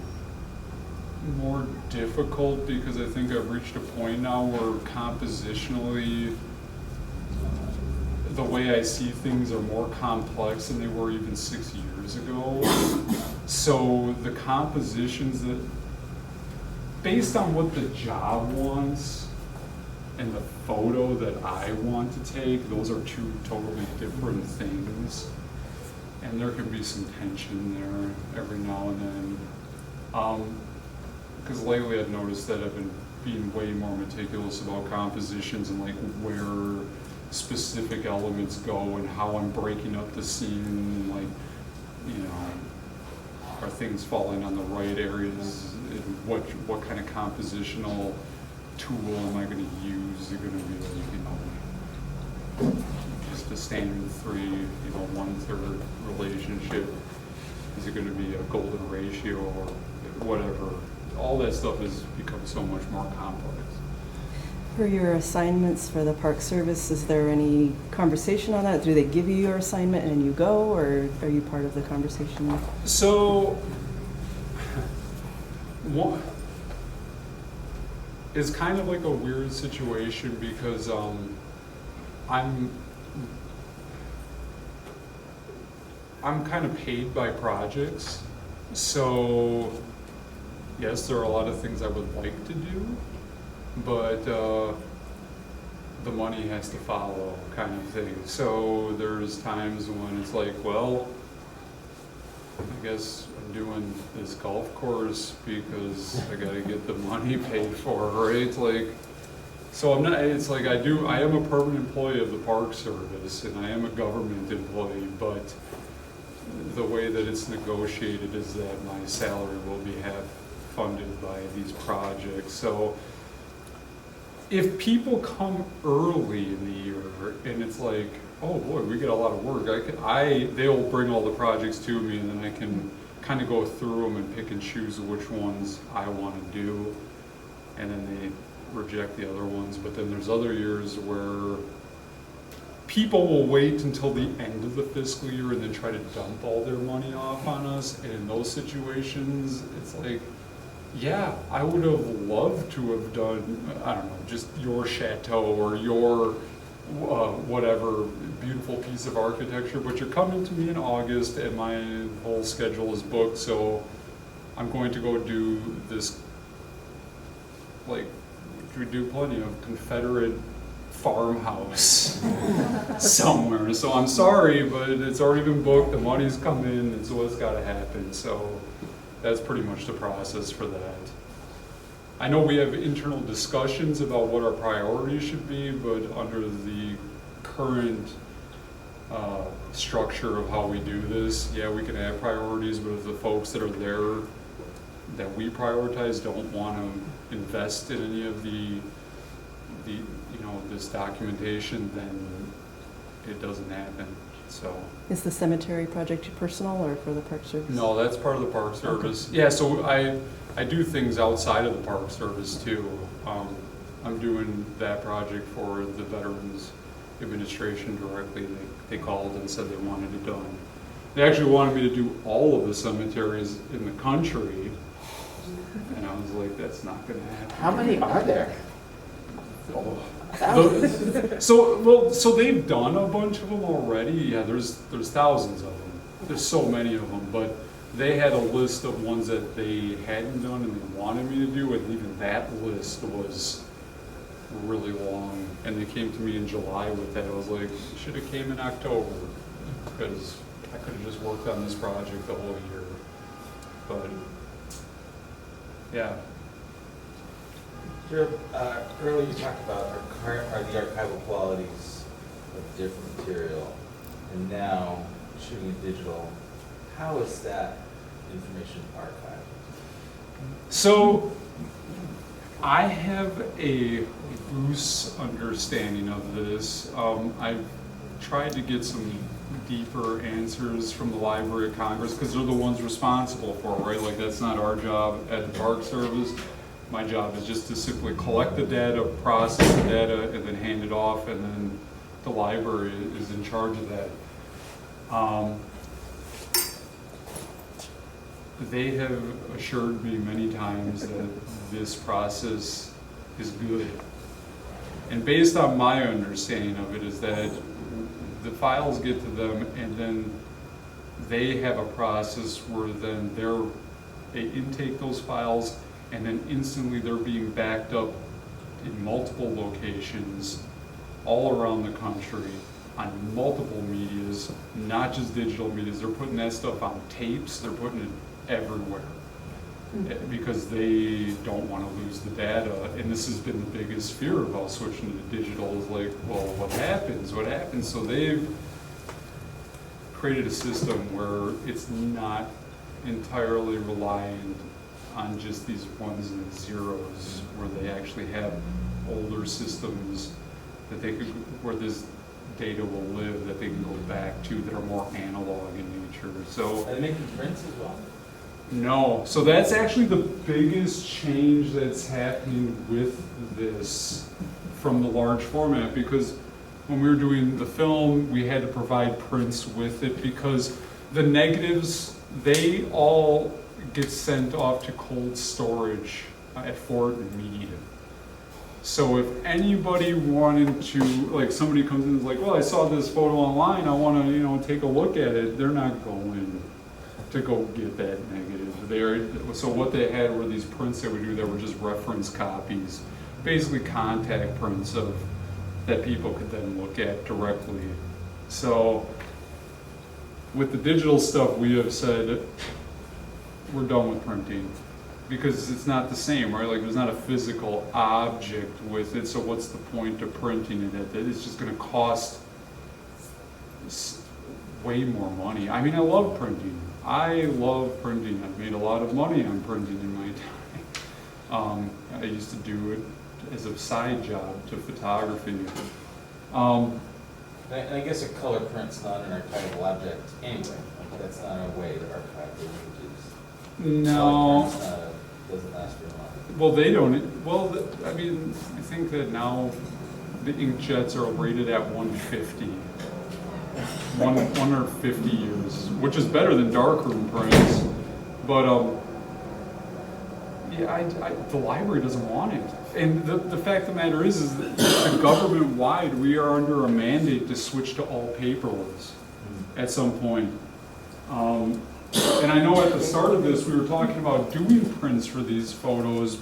more difficult, because I think I've reached a point now where compositionally the way I see things are more complex than they were even 6 years ago. So the compositions that, based on what the job wants and the photo that I want to take, those are two totally different things. And there can be some tension there every now and then. Because lately I've noticed that I've been being way more meticulous about compositions and like where specific elements go and how I'm breaking up the scene and like, you know, are things falling on the right areas and what kind of compositional tool am I going to use? Is it going to be like, you know, just a standard 3, you know, 1/3 relationship? Is it going to be a golden ratio or whatever? All that stuff has become so much more complex. For your assignments for the Park Service, is there any conversation on that? Do they give you your assignment and you go, or are you part of the conversation? So, one, it's kind of like a weird situation because I'm kind of paid by projects. So, yes, there are a lot of things I would like to do, but the money has to follow, kind of thing. So there's times when it's like, well, I guess I'm doing this golf course because I gotta get the money paid for, right? Like, so I'm not, it's like I am a permanent employee of the Park Service and I am a government employee, but the way that it's negotiated is that my salary will be half funded by these projects. So if people come early in the year and it's like, oh boy, we get a lot of work, they'll bring all the projects to me and then I can kind of go through them and pick and choose which ones I want to do, and then they reject the other ones. But then there's other years where people will wait until the end of the fiscal year and then try to dump all their money off on us, and in those situations, it's like, yeah, I would have loved to have done, I don't know, just your chateau or your whatever beautiful piece of architecture, but you're coming to me in August and my whole schedule is booked, so I'm going to go do this, like, we do plenty of Confederate farmhouse somewhere. So I'm sorry, but it's already been booked, the money's come in, and so it's gotta happen. So that's pretty much the process for that. I know we have internal discussions about what our priorities should be, but under the current structure of how we do this, yeah, we can have priorities, but if the folks that are there that we prioritize don't want to invest in any of the you know, this documentation, then it doesn't happen. So Is the cemetery project personal or for the Park Service? no, that's part of the Park Service. Okay. Yeah, so I do things outside of the Park Service too. I'm doing that project for the Veterans Administration directly. They called and said they wanted it done. They actually wanted me to do all of the cemeteries in the country, and I was like, that's not going to happen. How many are there? So they've done a bunch of them already. Yeah, there's thousands of them. There's so many of them, but they had a list of ones that they hadn't done and they wanted me to do, and even that list was really long. And they came to me in July with that. I was like, should have came in October, because I could have just worked on this project the whole year. But yeah. Jarob, earlier you talked about are the archival qualities of different material, and now shooting it digital. How is that information archived? So I have a loose understanding of this. I've tried to get some deeper answers from the Library of Congress, because they're the ones responsible for it, right? Like, that's not our job at the Park Service. My job is just to simply collect the data, process the data, and then hand it off, and then the library is in charge of that. They have assured me many times that this process is good. And based on my understanding of it is that the files get to them, and then they have a process where then they intake those files, and then instantly they're being backed up in multiple locations all around the country on multiple medias, not just digital medias. They're putting that stuff on tapes, they're putting it everywhere. because they don't want to lose the data. And this has been the biggest fear about switching to digital is like, well, what happens? What happens? So they've created a system where it's not entirely reliant on just these ones and zeros, where they actually have older systems that they could, where this data will live, that they can go back to, that are more analog in nature. So Are they making prints as well? no, so that's actually the biggest change that's happening with this from the large format, because when we were doing the film, we had to provide prints with it because the negatives, they all get sent off to cold storage at Fort Meade. So if anybody wanted to, like somebody comes in and is like, well, I saw this photo online, I want to, take a look at it, they're not going to go get that negative. So what they had were these prints they would do that were just reference copies, basically contact prints that people could then look at directly. So with the digital stuff, we have said we're done with printing because it's not the same, right? Like there's not a physical object with it, so what's the point of printing it? It's just going to cost way more money. I mean, I love printing. I've made a lot of money on printing in my time. I used to do it as a side job to photography. And I guess a color print's not an archival object anyway. Like, that's not a way to archive the images. No. Color print's doesn't last very long. Well, they don't. Well, I mean, I think that now the inkjets are rated at 150. 150 years, which is better than darkroom prints. But yeah, the library doesn't want it. And the fact of the matter is that the government-wide, we are under a mandate to switch to all paperless at some point. And I know at the start of this, we were talking about doing prints for these photos,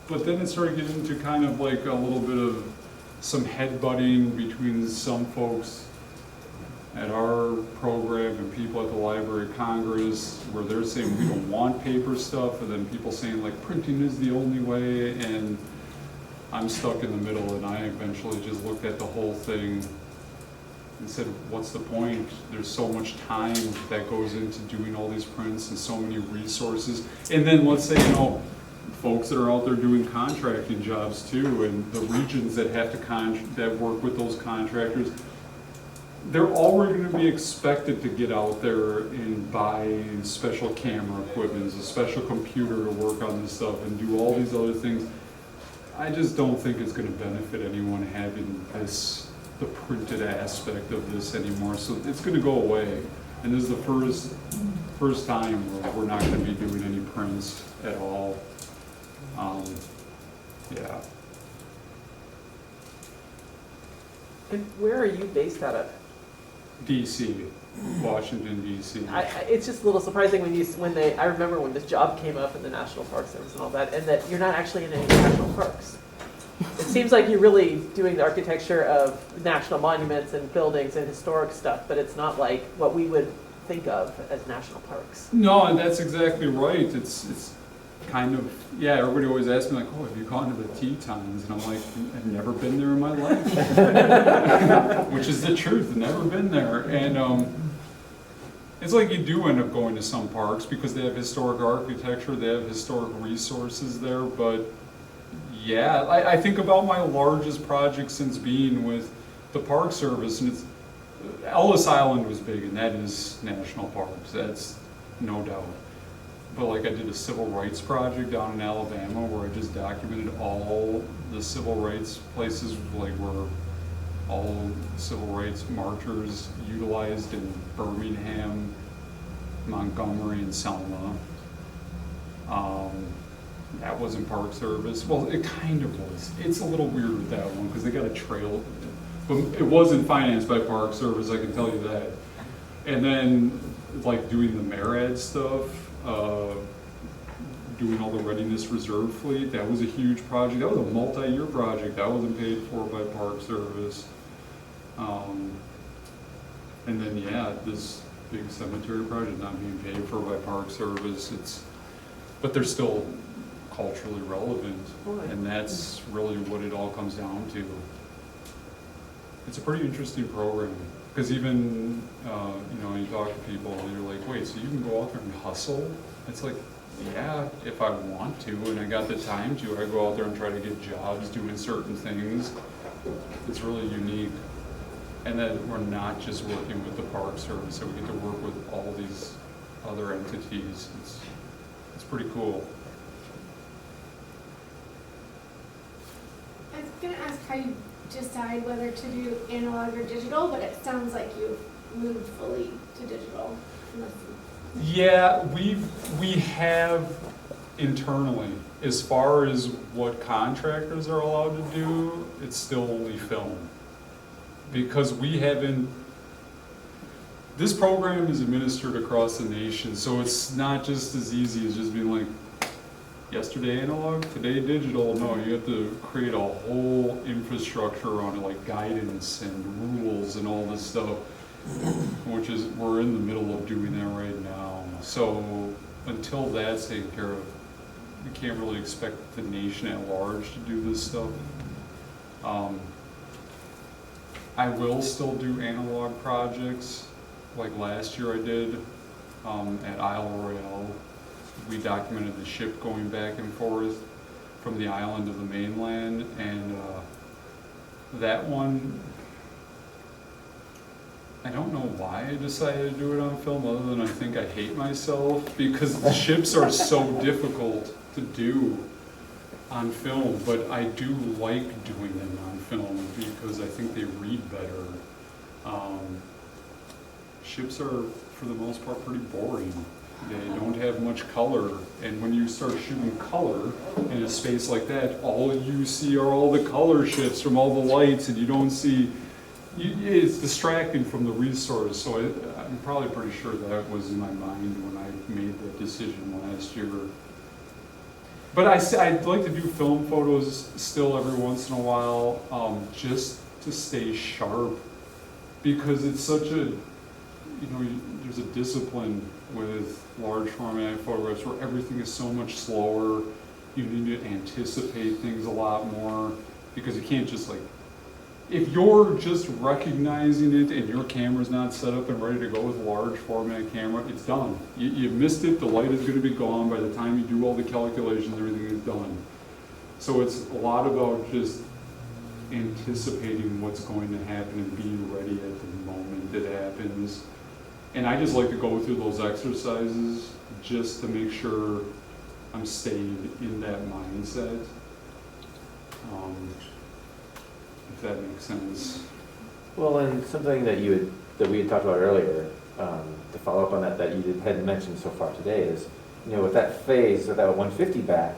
but then it started getting into kind of like a little bit of some headbutting between some folks at our program and people at the Library of Congress, where they're saying we don't want paper stuff, and then people saying like printing is the only way, and I'm stuck in the middle, and I eventually just looked at the whole thing and said, what's the point? There's so much time that goes into doing all these prints and so many resources. And then let's say, folks that are out there doing contracting jobs too, and the regions that have to that work with those contractors, they're already going to be expected to get out there and buy special camera equipment, a special computer to work on this stuff and do all these other things. I just don't think it's going to benefit anyone having the printed aspect of this anymore. So it's going to go away. And this is the first time where we're not going to be doing any prints at all. Yeah. And where are you based out of? DC, Washington, DC. It's just a little surprising I remember when this job came up in the National Park Service and all that, and that you're not actually in any national parks. It seems like you're really doing the architecture of national monuments and buildings and historic stuff, but it's not like what we would think of as national parks. No, and that's exactly right. It's kind of, yeah, everybody always asks me like, oh, have you gone to the Tetons? And I'm like, I've never been there in my life. Which is the truth, I've never been there. And it's like you do end up going to some parks because they have historic architecture, they have historic resources there, but yeah, I think about my largest project since being with the Park Service, and Ellis Island was big, and that is national parks, that's no doubt. But like I did a civil rights project down in Alabama where I just documented all the civil rights places, like where all civil rights marchers utilized in Birmingham, Montgomery, and Selma. That was in Park Service. Well, it kind of was. It's a little weird with that one because they got a trail. But it wasn't financed by Park Service, I can tell you that. And then like doing the MARAD stuff, doing all the Readiness Reserve Fleet, that was a huge project. That was a multi-year project. That wasn't paid for by Park Service. And then, yeah, this big cemetery project not being paid for by Park Service. but they're still culturally relevant, Right. and that's really what it all comes down to. It's a pretty interesting program, because even, you talk to people, and you're like, wait, so you can go out there and hustle? It's like, yeah, if I want to, and I got the time to, I go out there and try to get jobs doing certain things. It's really unique. And then we're not just working with the Park Service, so we get to work with all these other entities. It's pretty cool. I was gonna ask how you decide whether to do analog or digital, but it sounds like you've moved fully to digital. Yeah, we have internally, as far as what contractors are allowed to do, it's still only film. Because we haven't, this program is administered across the nation, so it's not just as easy as just being like, yesterday analog, today digital. No, you have to create a whole infrastructure around it, like guidance and rules and all this stuff, which is, we're in the middle of doing that right now. So until that's taken care of, we can't really expect the nation at large to do this stuff. I will still do analog projects, like last year I did at Isle Royale. We documented the ship going back and forth from the island to the mainland, and that one, I don't know why I decided to do it on film, other than I think I hate myself, because the ships are so difficult to do on film, but I do like doing them on film because I think they read better. Ships are, for the most part, pretty boring. They don't have much color, and when you start shooting color in a space like that, all you see are all the color shifts from all the lights, and you don't see, it's distracting from the resource. So I'm probably pretty sure that was in my mind when I made that decision last year. But I'd like to do film photos still every once in a while, just to stay sharp, because it's such a, there's a discipline with large format photographs where everything is so much slower. You need to anticipate things a lot more, because you can't just if you're just recognizing it and your camera's not set up and ready to go with a large format camera, it's done. You missed it, the light is going to be gone by the time you do all the calculations, everything is done. So it's a lot about just anticipating what's going to happen and being ready at the moment it happens. And I just like to go through those exercises just to make sure I'm staying in that mindset. If that makes sense. Well, and something that we had talked about earlier, to follow up on that you hadn't mentioned so far today is, with that phase, with that 150 back,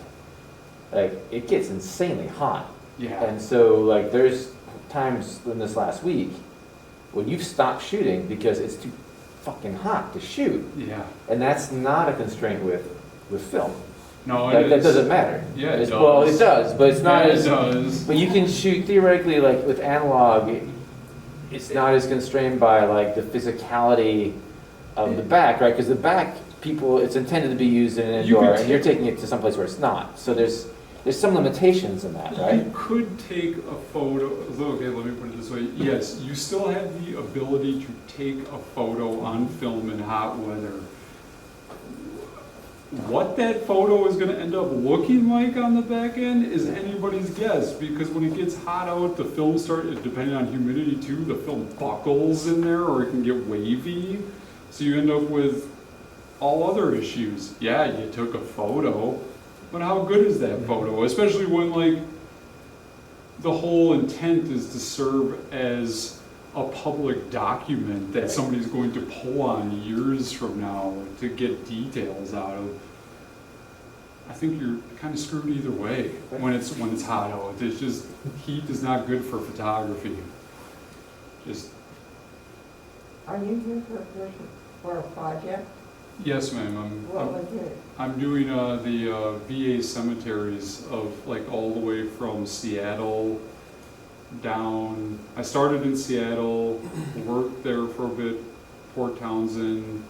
it gets insanely hot. Yeah. And so there's times in this last week when you've stopped shooting because it's too fucking hot to shoot. Yeah. And that's not a constraint with film. No, that doesn't matter. Yeah, it does. Well, it does, but it's not as. It does. But you can shoot theoretically, with analog, it's not as constrained by the physicality of the back, right? Because the back, it's intended to be used in an indoor, and you're taking it to someplace where it's not. So there's some limitations in that, right? You could take a photo. Okay, let me put it this way. Yes, you still have the ability to take a photo on film in hot weather. What that photo is going to end up looking like on the back end is anybody's guess, because when it gets hot out, the film depending on humidity too, the film buckles in there, or it can get wavy. So you end up with all other issues. Yeah, you took a photo, but how good is that photo? Especially when the whole intent is to serve as a public document that somebody's going to pull on years from now to get details out of. I think you're kind of screwed either way when it's hot out. It's just, heat is not good for photography. Are you here for a project? Yes, ma'am. What was it? I'm doing the VA cemeteries of all the way from Seattle down. I started in Seattle, worked there for a bit, Port Townsend,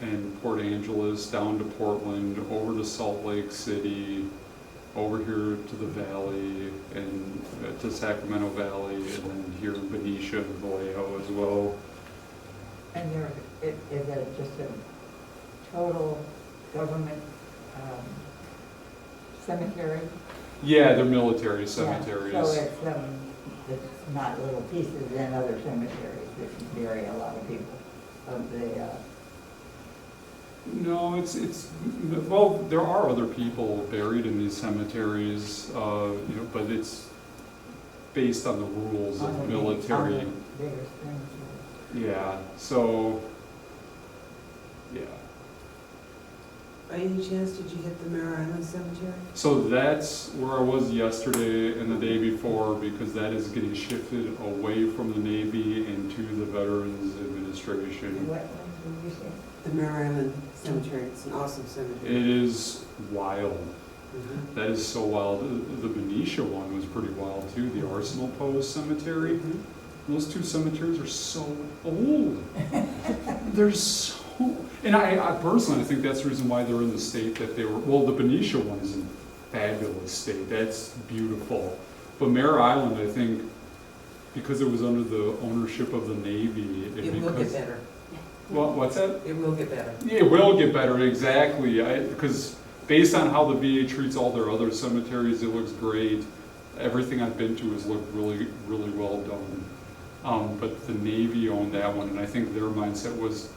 and Port Angeles, down to Portland, over to Salt Lake City, over here to the valley, and to Sacramento Valley, and then here in Benicia and Vallejo as well. And is it just a total government cemetery? Yeah, they're military Yeah, cemeteries. So it's not little pieces in other cemeteries that bury a lot of people of the, No, well, there are other people buried in these cemeteries, but it's based on the rules of military. on the bigger cemeteries. Yeah, so, yeah. By any chance, did you hit the Mare Island Cemetery? So that's where I was yesterday and the day before, because that is getting shifted away from the Navy into the Veterans Administration. What did you say? The Mare Island Cemetery, it's an awesome cemetery. It is wild. Mhm. That is so wild. The Benicia one was pretty wild too, the Arsenal Post Cemetery. Mhm. Those two cemeteries are so old. They're so, and I personally, I think that's the reason why they're in the state that they were. Well, the Benicia one is in fabulous state. That's beautiful. But Mare Island, I think, because it was under the ownership of the Navy. It will get better. Well, what's that? It will get better. Yeah, it will get better, exactly. Because based on how the VA treats all their other cemeteries, it looks great. Everything I've been to has looked really, really well done. But the Navy owned that one, and I think their mindset was,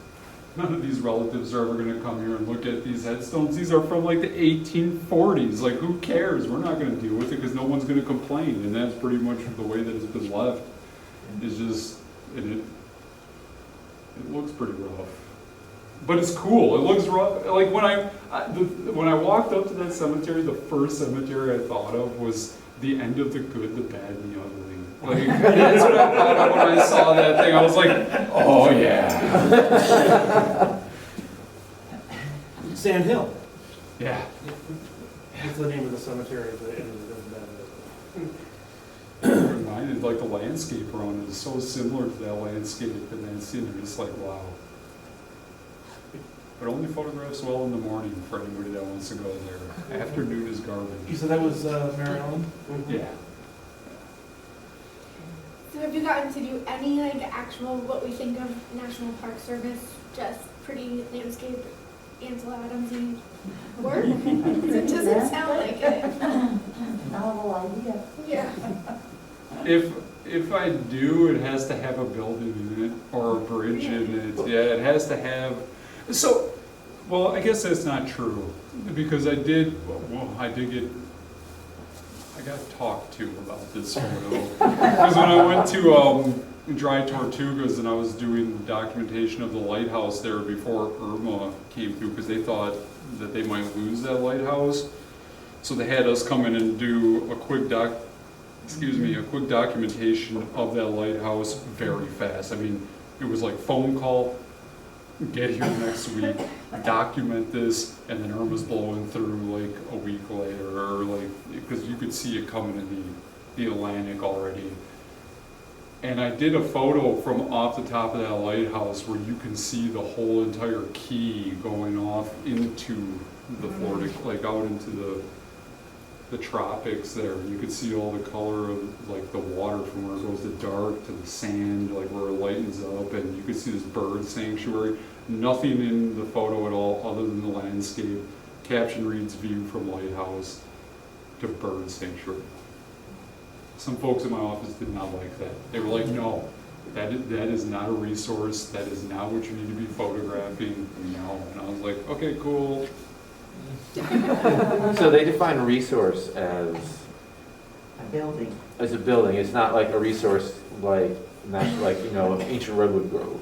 none of these relatives are ever gonna come here and look at these headstones. These are from like the 1840s. Like, who cares? We're not gonna deal with it because no one's gonna complain. And that's pretty much the way that it's been left. It's just, and it looks pretty rough. But it's cool. It looks rough. Like when I walked up to that cemetery, the first cemetery I thought of was the end of the good, the bad, and the ugly. Like, that's what I thought of when I saw that thing. I was like, oh yeah. Sand Hill. Yeah. That's the name of the cemetery at the end of the good, bad, and ugly. Reminded, like the landscape around it is so similar to that landscape, and then seeing it, it's like, wow. But only photographs well in the morning for anybody that wants to go there. Afternoon is garbage. You said that was Mare Island? Yeah. So have you gotten to do any like actual what we think of National Park Service, just pretty landscape, Ansel Adams-y work? It doesn't sound like it. Novel idea. Yeah. If I do, it has to have a building in it or a bridge in it. Yeah, it has to have. So, well, I guess that's not true because I got talked to about this photo because when I went to Dry Tortugas and I was doing documentation of the lighthouse there before Irma came through because they thought that they might lose that lighthouse, so they had us come in and do a quick documentation of that lighthouse very fast. I mean, it was like phone call, get here next week, document this, and then Irma's blowing through like a week later, or like, because you could see it coming in the Atlantic already. And I did a photo from off the top of that lighthouse where you can see the whole entire key going off into the Florida, like out into the tropics there. You could see all the color of like the water from where it goes to dark to the sand, like where it lightens up, and you could see this bird sanctuary. Nothing in the photo at all other than the landscape. Caption reads view from lighthouse to bird sanctuary. Some folks in my office did not like that. They were like, no, that is not a resource. That is not what you need to be photographing. No. And I was like, okay, cool. So they define resource as A building. a building. It's not like a resource like ancient redwood grove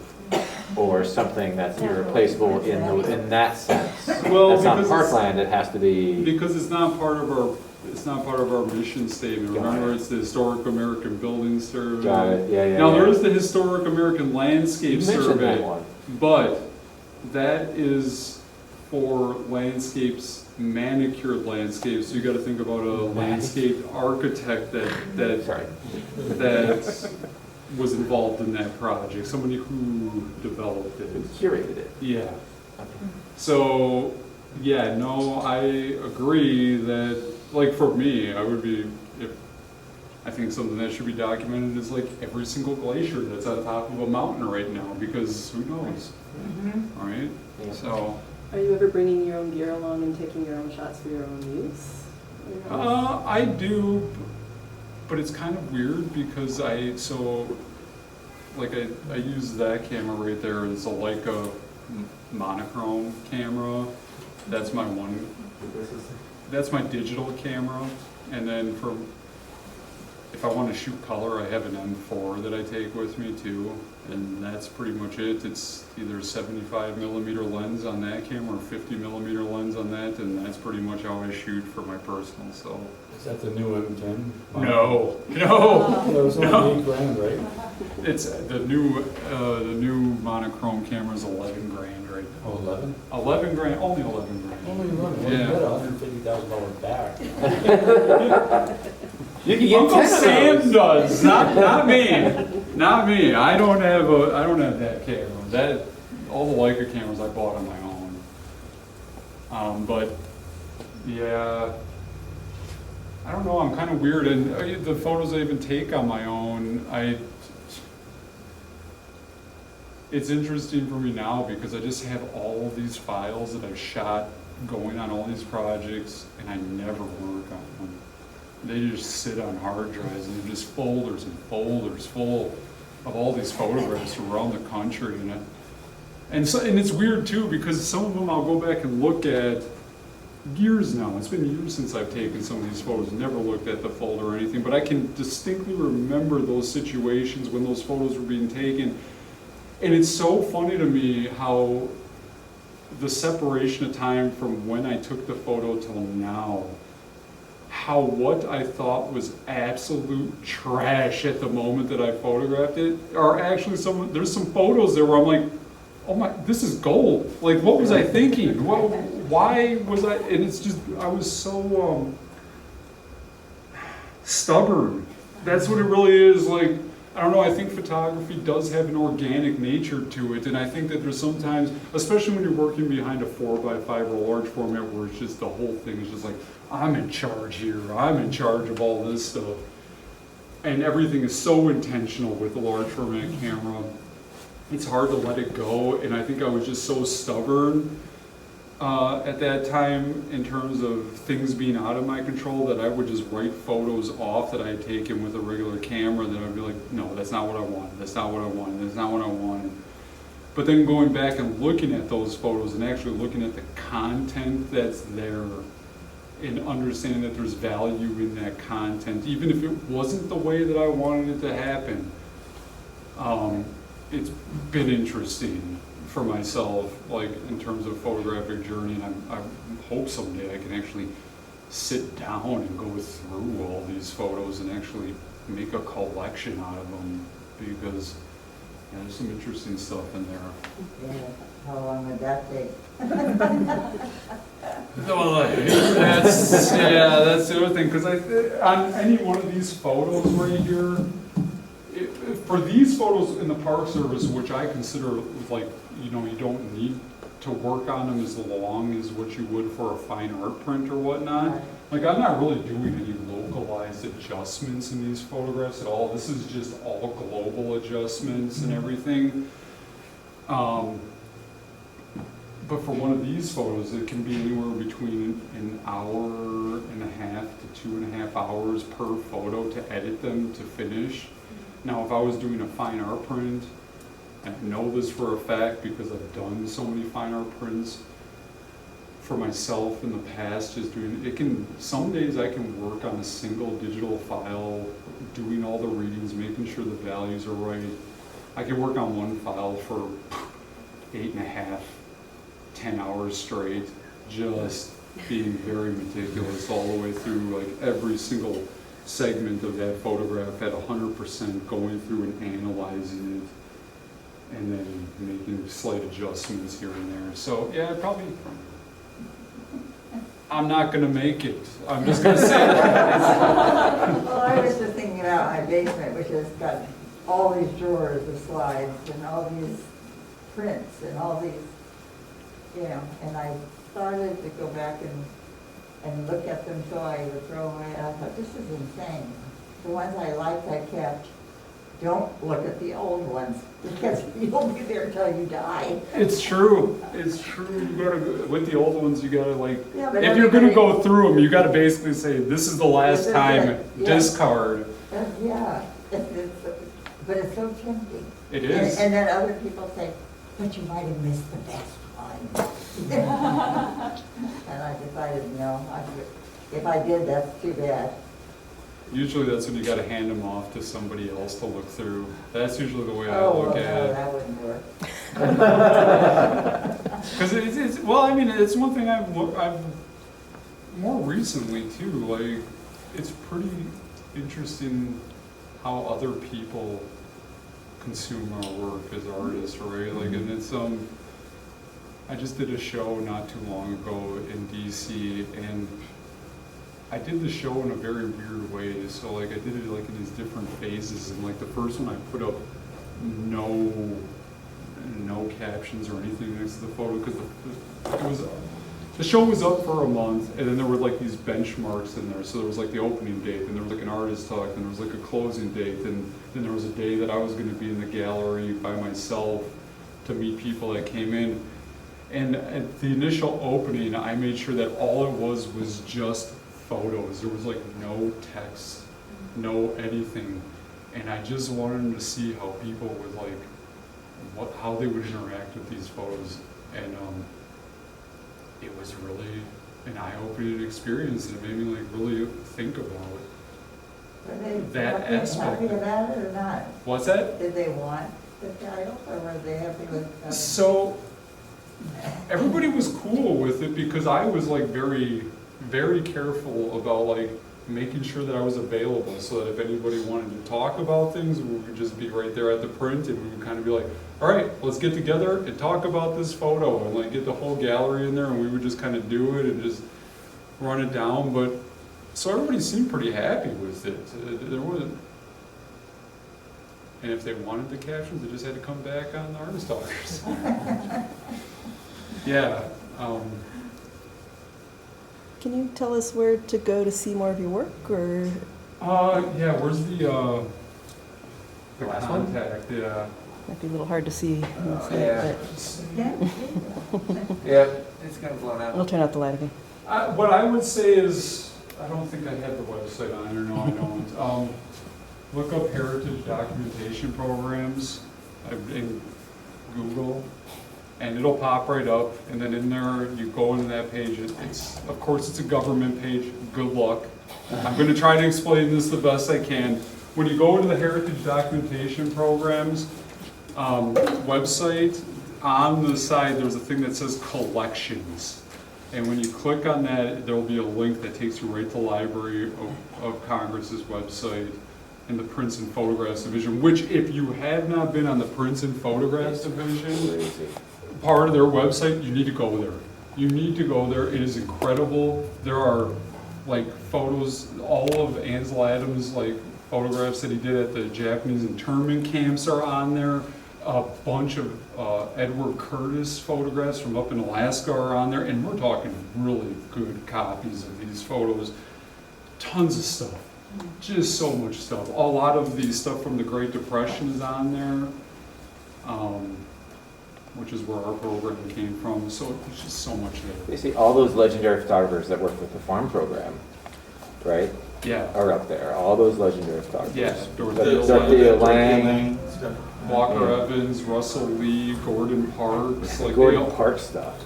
or something that's irreplaceable in that sense. Well, that's not because parkland. It has to be. Because it's not part of our mission statement. Remember, it's the Historic American Building Survey. Got it. Yeah. Now there is the Historic American Landscape You mentioned Survey, that one. but that is for landscapes, manicured landscapes. So you got to think about a landscape architect that was involved in that project, somebody who developed it. Curated it. Yeah. So, yeah, no, I agree that, like for me, I think something that should be documented is like every single glacier that's on top of a mountain right now, because who knows, all right? So. Are you ever bringing your own gear along and taking your own shots for your own use? I do, but it's kind of weird because I use that camera right there. It's a Leica monochrome camera. That's my that's my digital camera. And then if I want to shoot color, I have an M4 that I take with me too. And that's pretty much it. It's either a 75mm lens on that camera or 50mm lens on that, and that's pretty much how I shoot for my personal. So. Is that the new M10? No. That was only $8,000, right? It's the new monochrome camera is $11,000 right now. Oh, 11? $11,000, only $11,000. Only 11. Yeah. You got $150,000 back. You can get Uncle 10 of Sam those. does, not me. Not me. I don't have that camera. All the Leica cameras I bought on my own. But yeah, I don't know. I'm kind of weird, and the photos I even take on my own, it's interesting for me now because I just have all of these files that I've shot going on all these projects, and I never work on them. They just sit on hard drives, and they're just folders and folders full of all these photographs from around the country. And it's weird too, because some of them I'll go back and look at years now. It's been years since I've taken some of these photos, never looked at the folder or anything, but I can distinctly remember those situations when those photos were being taken. And it's so funny to me how the separation of time from when I took the photo till now, how what I thought was absolute trash at the moment that I photographed it are actually there's some photos there where I'm like, oh my, this is gold. Like, what was I thinking? Why was I, and it's just, I was so stubborn. That's what it really is. Like, I don't know, I think photography does have an organic nature to it, and I think that there's sometimes, especially when you're working behind a 4x5 or a large format where it's just the whole thing is just like, I'm in charge here, I'm in charge of all this stuff. And everything is so intentional with a large format camera. It's hard to let it go, and I think I was just so stubborn at that time in terms of things being out of my control that I would just write photos off that I had taken with a regular camera that I'd be like, no, that's not what I wanted, that's not what I wanted, that's not what I wanted. But then going back and looking at those photos and actually looking at the content that's there and understanding that there's value in that content, even if it wasn't the way that I wanted it to happen, it's been interesting for myself, like in terms of photographic journey, and I hope someday I can actually sit down and go through all these photos and actually make a collection out of them, because there's some interesting stuff in there. Yeah, how long would that take? That's the other thing, because on any one of these photos right here, for these photos in the Park Service, which I consider like, you don't need to work on them as long as what you would for a fine art print or whatnot. Like, I'm not really doing any localized adjustments in these photographs at all. This is just all global adjustments and everything. But for one of these photos, it can be anywhere between an hour and a half to 2.5 hours per photo to edit them to finish. Now, if I was doing a fine art print, I know this for a fact because I've done so many fine art prints for myself in the past, just doing it some days I can work on a single digital file, doing all the readings, making sure the values are right. I can work on one file for 8.5, 10 hours straight, just being very meticulous all the way through, like every single segment of that photograph at 100%, going through and analyzing it, and then making slight adjustments here and there. So yeah, I'm not gonna make it. I'm just gonna say that. Well, I was just thinking about my basement, which has got all these drawers of slides and all these prints and all these you know, and I started to go back and look at them, so I would throw away, I thought, this is insane. The ones I liked, I kept. Don't look at the old ones, because you'll be there till you die. It's true. It's true. You gotta, with the old ones, you gotta like, Yeah, but if you're gonna everybody- go through them, you gotta basically say, this is the last This is time, it. Yeah. discard. Yeah, but it's so tempting. It is. And then other people say, but you might have missed the best one. And I decided, no, if I did, that's too bad. Usually that's when you gotta hand them off to somebody else to look through. That's usually the way I Oh, look well, at no, it. that wouldn't work. Because it's, well, I mean, it's one thing I've more recently too, like, it's pretty interesting how other people consume our work as artists, right? Like, and it's, I just did a show not too long ago in DC, and I did the show in a very weird way. So like I did it like in these different phases, and like the first one I put up no captions or anything next to the photo, because it was the show was up for a month, and then there were like these benchmarks in there. So there was like the opening date, and there was like an artist talk, and there was like a closing date, and then there was a day that I was going to be in the gallery by myself to meet people that came in. And at the initial opening, I made sure that all it was just photos. There was like no text, no anything. And I just wanted them to see how people would like, how they would interact with these photos. And it was really an eye-opening experience, and it made me like really think about Were they that aspect. happy about it or not? What's that? Did they want the title, or were they happy with? So everybody was cool with it, because I was like very, very careful about like making sure that I was available, so that if anybody wanted to talk about things, we would just be right there at the print, and we would kind of be like, all right, let's get together and talk about this photo, and like get the whole gallery in there, and we would just kind of do it and just run it down. But so everybody seemed pretty happy with it. There wasn't, and if they wanted the captions, they just had to come back on the Artist Talkers. Yeah. Can you tell us where to go to see more of your work, or? Yeah, where's the last one? contact? Yeah. Might be a little hard to see. Yeah. But Yeah, it's kind of blown out. I'll turn out the light again. What I would say is, I don't think I have the website on, or no, I don't. Look up Heritage Documentation Programs in Google, and it'll pop right up, and then in there, you go into that page. It's of course, it's a government page. Good luck. I'm going to try to explain this the best I can. When you go into the Heritage Documentation Programs website, on the side, there's a thing that says Collections. And when you click on that, there will be a link that takes you right to the Library of Congress's website and the Prints and Photographs Division, which if you have not been on the Prints and Photographs Division, part of their website, you need to go there. You need to go there. It is incredible. There are like photos, all of Ansel Adams like photographs that he did at the Japanese internment camps are on there. A bunch of Edward Curtis photographs from up in Alaska are on there, and we're talking really good copies of these photos. Tons of stuff, just so much stuff. A lot of the stuff from the Great Depression is on there, which is where our program came from. So there's just so much there. You see all those legendary photographers that work with the farm program, right? Yeah. Are up there. All those legendary photographers. Yes, Dorothea Lange, Walker Evans, Russell Lee, Gordon Parks. Like Gordon Parks stuff.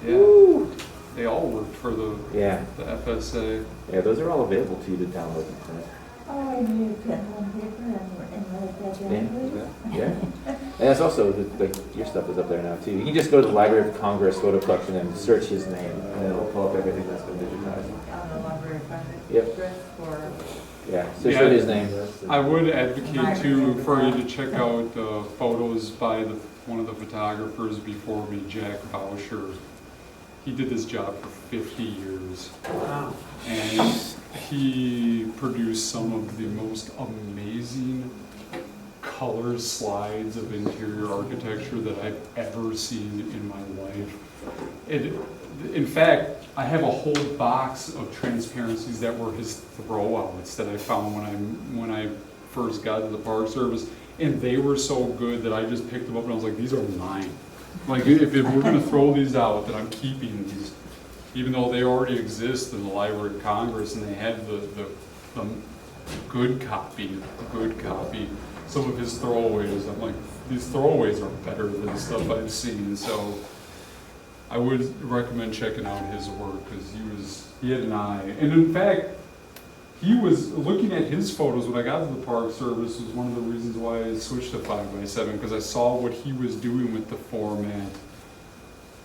Yeah. Woo. They all worked for the FSA. Yeah, those are all available to you to download and print. Oh, I need a pen and paper and write that down, please. Yeah. And that's also, like, your stuff is up there now too. You can just go to the Library of Congress photo collection and search his name, and it'll pull up everything that's been digitized. On the Library of Congress. Yep. For Yeah, so show his name. I would advocate too for you to check out photos by one of the photographers before me, Jack Boucher. He did this job for 50 years. Wow. And he produced some of the most amazing color slides of interior architecture that I've ever seen in my life. In fact, I have a whole box of transparencies that were his throwouts that I found when I first got to the Park Service, and they were so good that I just picked them up and I was like, these are mine. Like, if we're gonna throw these out, then I'm keeping these, even though they already exist in the Library of Congress and they have the good copy. Some of his throwaways, I'm like, these throwaways are better than the stuff I've seen, so I would recommend checking out his work, because he had an eye. And in fact, he was looking at his photos when I got to the Park Service was one of the reasons why I switched to 5x7, because I saw what he was doing with the format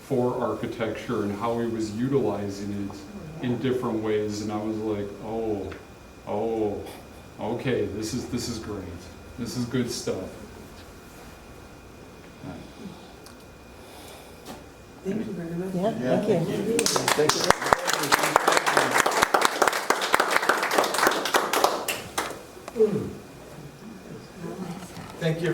for architecture and how he was utilizing it in different ways, and I was like, oh, okay, this is great. This is good stuff. Thank you very much. Yeah, thank you. Thank you.